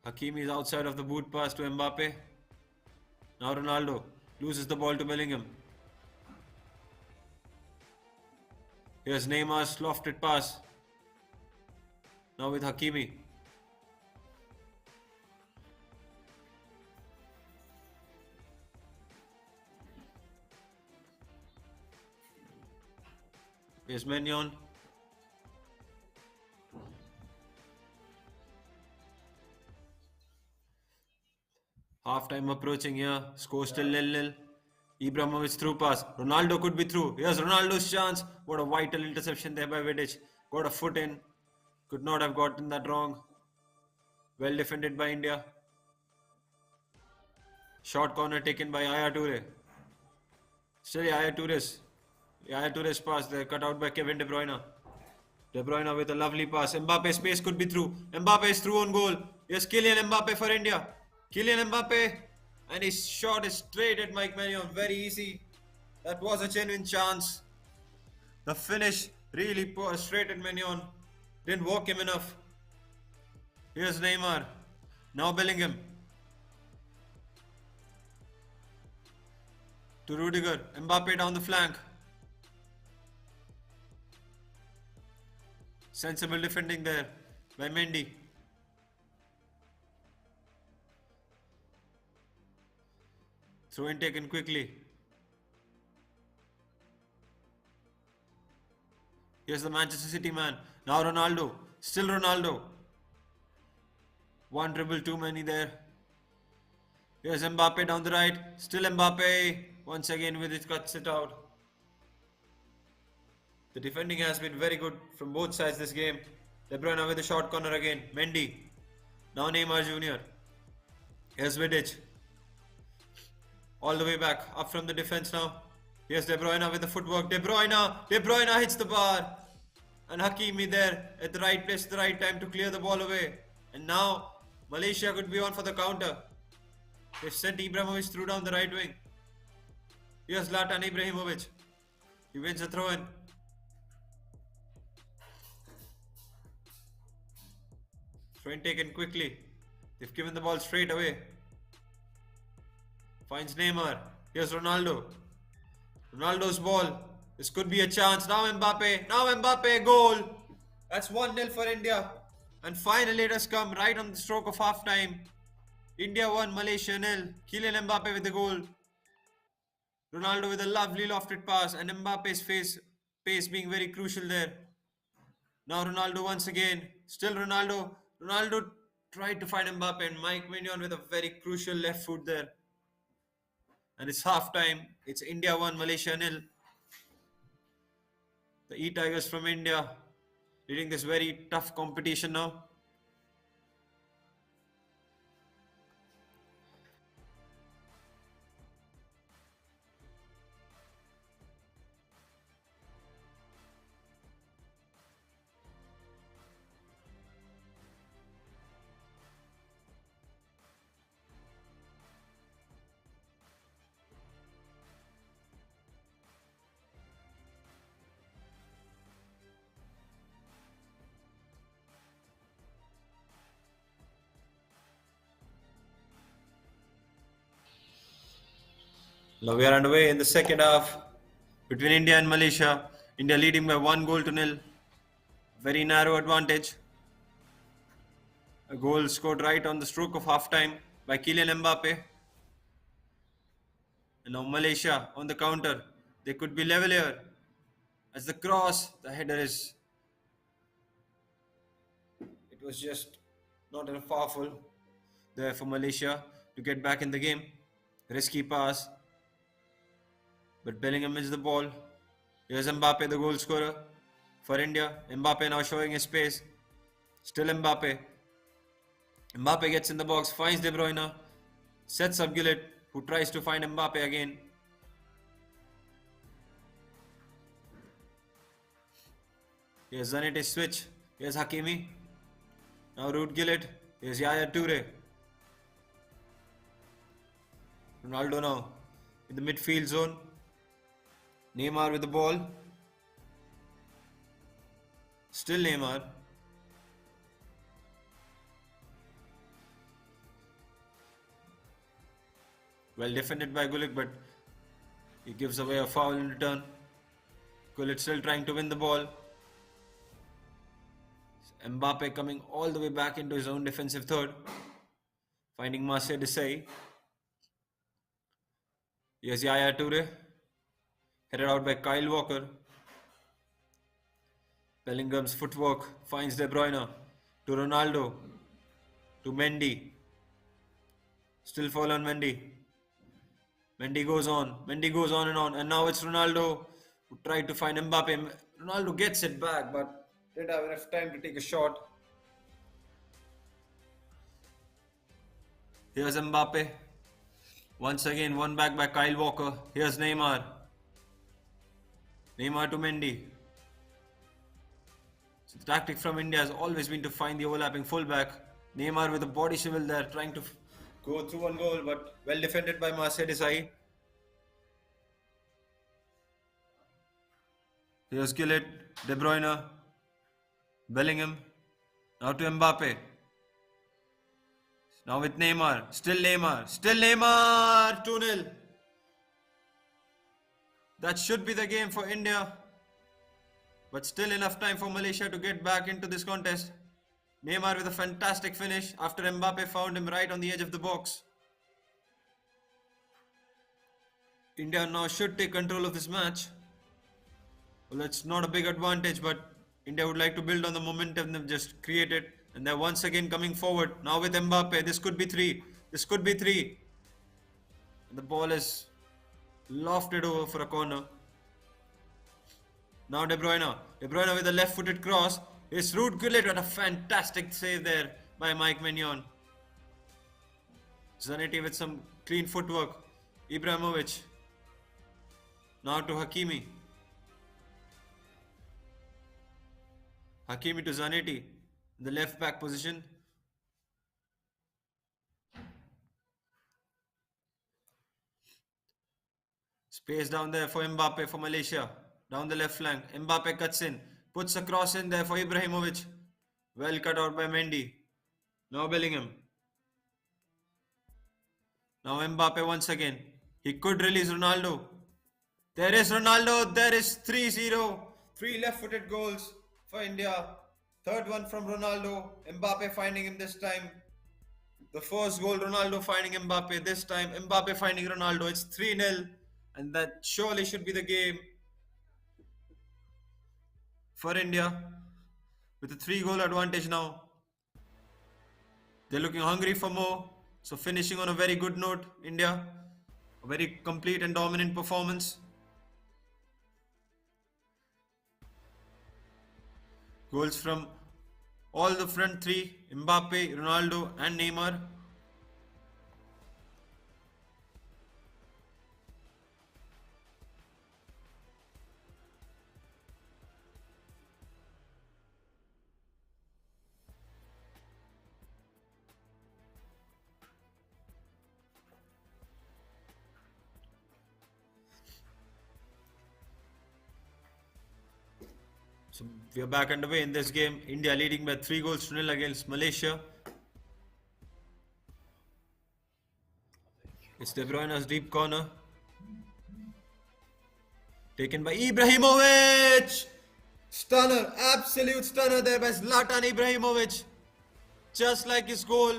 Hakimi is outside of the boot pass to Mbappe. Now Ronaldo loses the ball to Bellingham. Here's Neymar's lofted pass. Now with Hakimi. Here's Maignan. Half time approaching here. Score still 0-0. Ibrahimovic through pass. Ronaldo could be through. Here's Ronaldo's chance. What a vital interception there by Vidic. Got a foot in. Could not have gotten that wrong. Well defended by India. Short corner taken by Yaya Toure. Still Yaya Toure's pass there, cut out by Kevin De Bruyne. De Bruyne with a lovely pass. Mbappe space could be through. Mbappe is through on goal. Here's Kylian Mbappe for India. Kylian Mbappe, and his shot is straight at Mike Maignan. Very easy. That was a genuine chance. The finish really poor, straight at Maignan. Didn't walk him enough. Here's Neymar. Now Bellingham. To Rudiger. Mbappe down the flank. Sensible defending there by Mendy. Throw in taken quickly. Here's the Manchester City man. Now Ronaldo. Still Ronaldo. One dribble too many there. Here's Mbappe down the right. Still Mbappe. Once again with it cuts it out. The defending has been very good from both sides this game. De Bruyne with the short corner again. Mendy. Now Neymar Jr. Here's Vidic. All the way back. Up from the defense now. Here's De Bruyne with the footwork. De Bruyne hits the bar. And Hakimi there at the right place at the right time to clear the ball away. And now Malaysia could be on for the counter. They've sent Ibrahimovic through down the right wing. Here's Zlatan Ibrahimovic. He wins the throw in. Throw in taken quickly. They've given the ball straight away. Finds Neymar. Here's Ronaldo. Ronaldo's ball. This could be a chance. Now Mbappe. Goal. That's 1-0 for India. And finally it has come right on the stroke of half time. India 1, Malaysia 0. Kylian Mbappe with the goal. Ronaldo with a lovely lofted pass. And Mbappe's pace being very crucial there. Now Ronaldo once again. Still Ronaldo. Ronaldo tried to find Mbappe and Mike Maignan with a very crucial left foot there. And it's half time. It's India 1, Malaysia 0. The E-Tigers from India leading this very tough competition now. Now we are underway in the second half between India and Malaysia. India leading by 1-0. Very narrow advantage. A goal scored right on the stroke of half time by Kylian Mbappe. And now Malaysia on the counter. They could be level here. As the cross, the header is... It was just not enough powerful there for Malaysia to get back in the game. Risky pass. But Bellingham wins the ball. Here's Mbappe, the goal scorer for India. Mbappe now showing his pace. Still Mbappe. Mbappe gets in the box, finds De Bruyne. Sets up Gillett, who tries to find Mbappe again. Here's Zanete's switch. Here's Hakimi. Now Ruud Gillett. Here's Yaya Toure. Ronaldo now in the midfield zone. Neymar with the ball. Still Neymar. Well defended by Gullit, but he gives away a foul in return. Gullit still trying to win the ball. Mbappe coming all the way back into his own defensive third. Finding Marseille Desailly. Here's Yaya Toure. Headed out by Kyle Walker. Bellingham's footwork finds De Bruyne. To Ronaldo. To Mendy. Still fall on Mendy. Mendy goes on and on. And now it's Ronaldo who tried to find Mbappe. Ronaldo gets it back but didn't have enough time to take a shot. Here's Mbappe. Once again, one back by Kyle Walker. Here's Neymar. Neymar to Mendy. So the tactic from India has always been to find the overlapping fullback. Neymar with a body swivel there, trying to go through one goal, but well defended by Mercedes. Here's Gillett, De Bruyne, Bellingham. Now to Mbappe. Now with Neymar. Still Neymar. Still Neymar. 2-0. That should be the game for India. But still enough time for Malaysia to get back into this contest. Neymar with a fantastic finish after Mbappe found him right on the edge of the box. India now should take control of this match. Well, it's not a big advantage, but India would like to build on the momentum they've just created. And they're once again coming forward. Now with Mbappe, this could be 3. This could be 3. And the ball is lofted over for a corner. Now De Bruyne. De Bruyne with a left-footed cross. It's Ruud Gullit. What a fantastic save there by Mike Maignan. Zanetti with some clean footwork. Ibrahimovic. Now to Hakimi. Hakimi to Zanetti. The left back position. Space down there for Mbappe for Malaysia. Down the left flank. Mbappe cuts in. Puts a cross in there for Ibrahimovic. Well cut out by Mendy. Now Bellingham. Now Mbappe once again. He could release Ronaldo. There is Ronaldo. There is 3-0. 3 left-footed goals for India. Third one from Ronaldo. Mbappe finding him this time. The first goal, Ronaldo finding Mbappe. This time, Mbappe finding Ronaldo. It's 3-0. And that surely should be the game for India. With a 3-goal advantage now. They're looking hungry for more. So finishing on a very good note, India. A very complete and dominant performance. Goals from all the front 3, Mbappe, Ronaldo and Neymar. So we are back underway in this game. India leading by 3-0 against Malaysia. It's De Bruyne's deep corner. Taken by Ibrahimovic. Stunner. Absolute stunner there by Zlatan Ibrahimovic. Just like his goal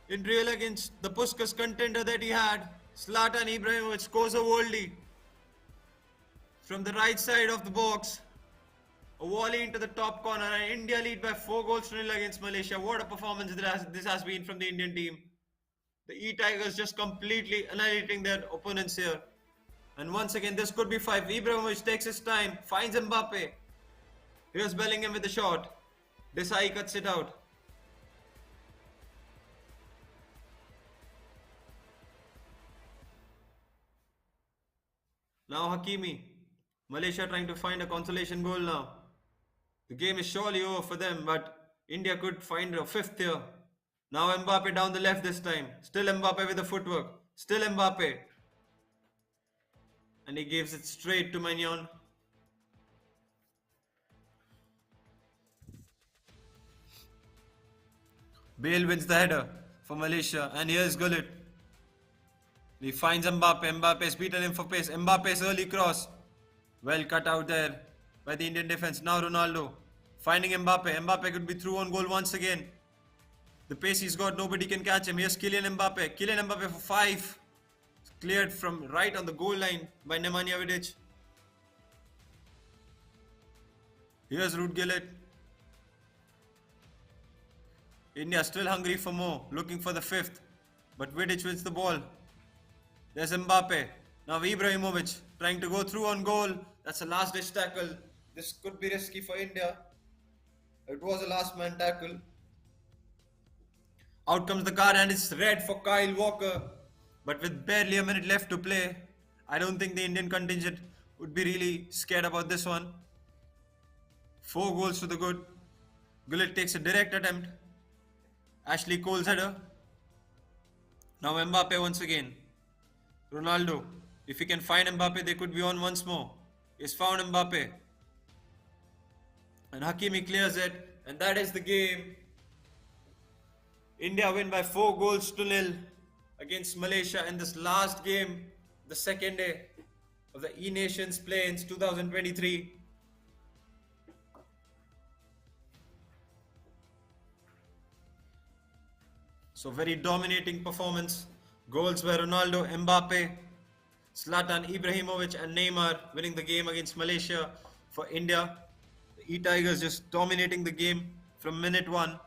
in Real against the Puskas contender that he had. Zlatan Ibrahimovic scores a worldie. From the right side of the box. A volley into the top corner and India lead by 4-0 against Malaysia. What a performance this has been from the Indian team. The E-Tigers just completely annihilating their opponents here. And once again, this could be 5. Ibrahimovic takes his time, finds Mbappe. Here's Bellingham with the shot. Desai cuts it out. Now Hakimi. Malaysia trying to find a consolation goal now. The game is surely over for them, but India could find a 5th here. Now Mbappe down the left this time. Still Mbappe with the footwork. Still Mbappe. And he gives it straight to Maignan. Bale wins the header for Malaysia. And here's Gullit. He finds Mbappe. Mbappe's beaten him for pace. Mbappe's early cross. Well cut out there by the Indian defense. Now Ronaldo finding Mbappe. Mbappe could be through on goal once again. The pace he's got, nobody can catch him. Here's Kylian Mbappe. Kylian Mbappe for 5. Cleared from right on the goal line by Nemanja Vidic. Here's Ruud Gullit. India still hungry for more. Looking for the 5th. But Vidic wins the ball. There's Mbappe. Now Ibrahimovic trying to go through on goal. That's a last ditch tackle. This could be risky for India. It was a last man tackle. Out comes the card and it's red for Kyle Walker. But with barely a minute left to play, I don't think the Indian contingent would be really scared about this one. 4 goals to the good. Gullit takes a direct attempt. Ashley Cole's header. Now Mbappe once again. Ronaldo. If he can find Mbappe, they could be on once more. He's found Mbappe. And Hakimi clears it. And that is the game. India win by 4 goals to nil against Malaysia in this last game, the second day of the E Nations Plains 2023. So very dominating performance. Goals by Ronaldo, Mbappe, Zlatan Ibrahimovic and Neymar winning the game against Malaysia for India. The E-Tigers just dominating the game from minute 1.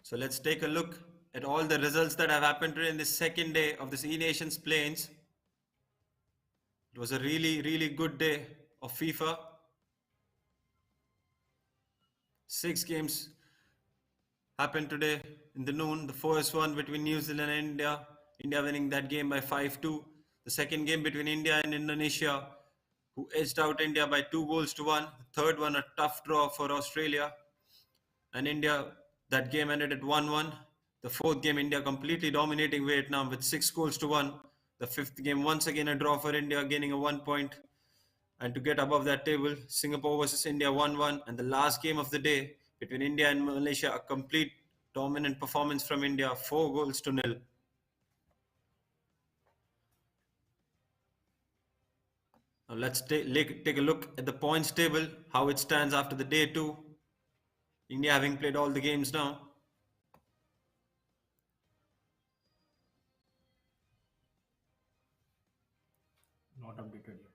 So let's take a look at all the results that have happened today in the second day of this E Nations Plains. It was a really, really good day of FIFA. 6 games happened today in the noon. The first one between New Zealand and India. India winning that game by 5-2. The second game between India and Indonesia, who edged out India by 2 goals to 1. The third one, a tough draw for Australia. And India, that game ended at 1-1. The fourth game, India completely dominating Vietnam with 6 goals to 1. The fifth game, once again a draw for India, gaining a 1 point. And to get above that table, Singapore versus India 1-1. And the last game of the day between India and Malaysia, a complete dominant performance from India, 4 goals to nil. Now let's take a look at the points table, how it stands after the day 2. India having played all the games now. Not updated yet.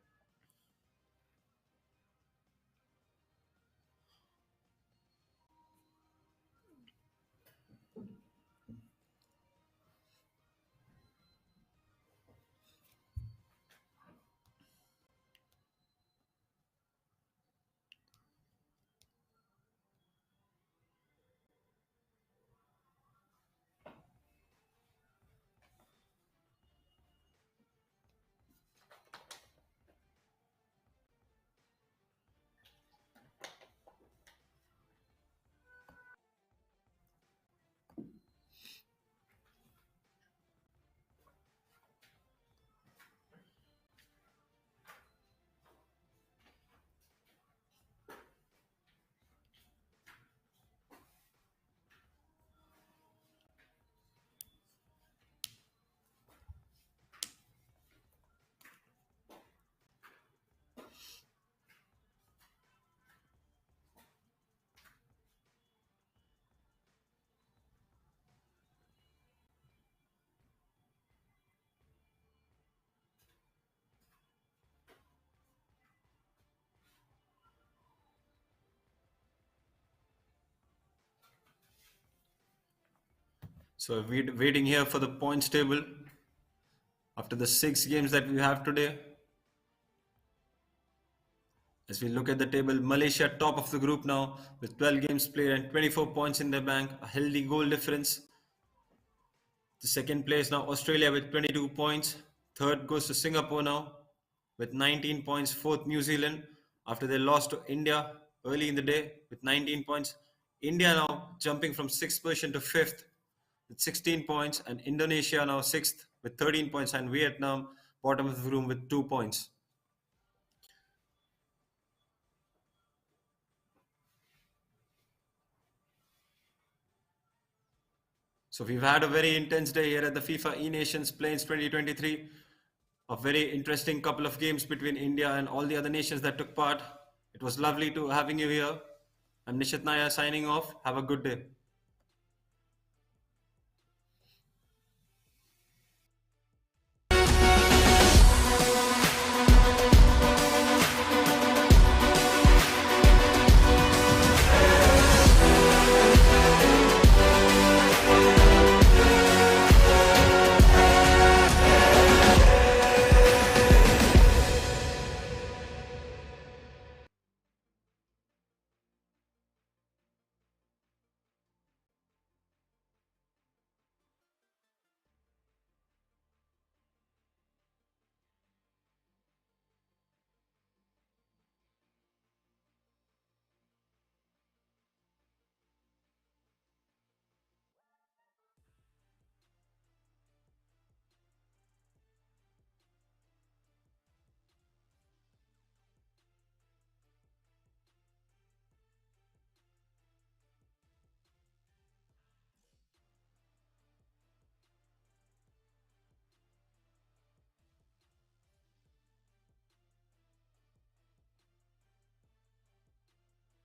So we're waiting here for the points table after the 6 games that we have today. As we look at the table, Malaysia top of the group now with 12 games played and 24 points in their bank, a healthy goal difference. The second place now Australia with 22 points. Third goes to Singapore now with 19 points. Fourth New Zealand after they lost to India early in the day with 19 points. India now jumping from 6th position to 5th with 16 points, and Indonesia now 6th with 13 points, and Vietnam bottom of the room with 2 points. So we've had a very intense day here at the FIFA E-Nations Plains 2023. A very interesting couple of games between India and all the other nations that took part. It was lovely to having you here. I'm Nishit Naya signing off. Have a good day.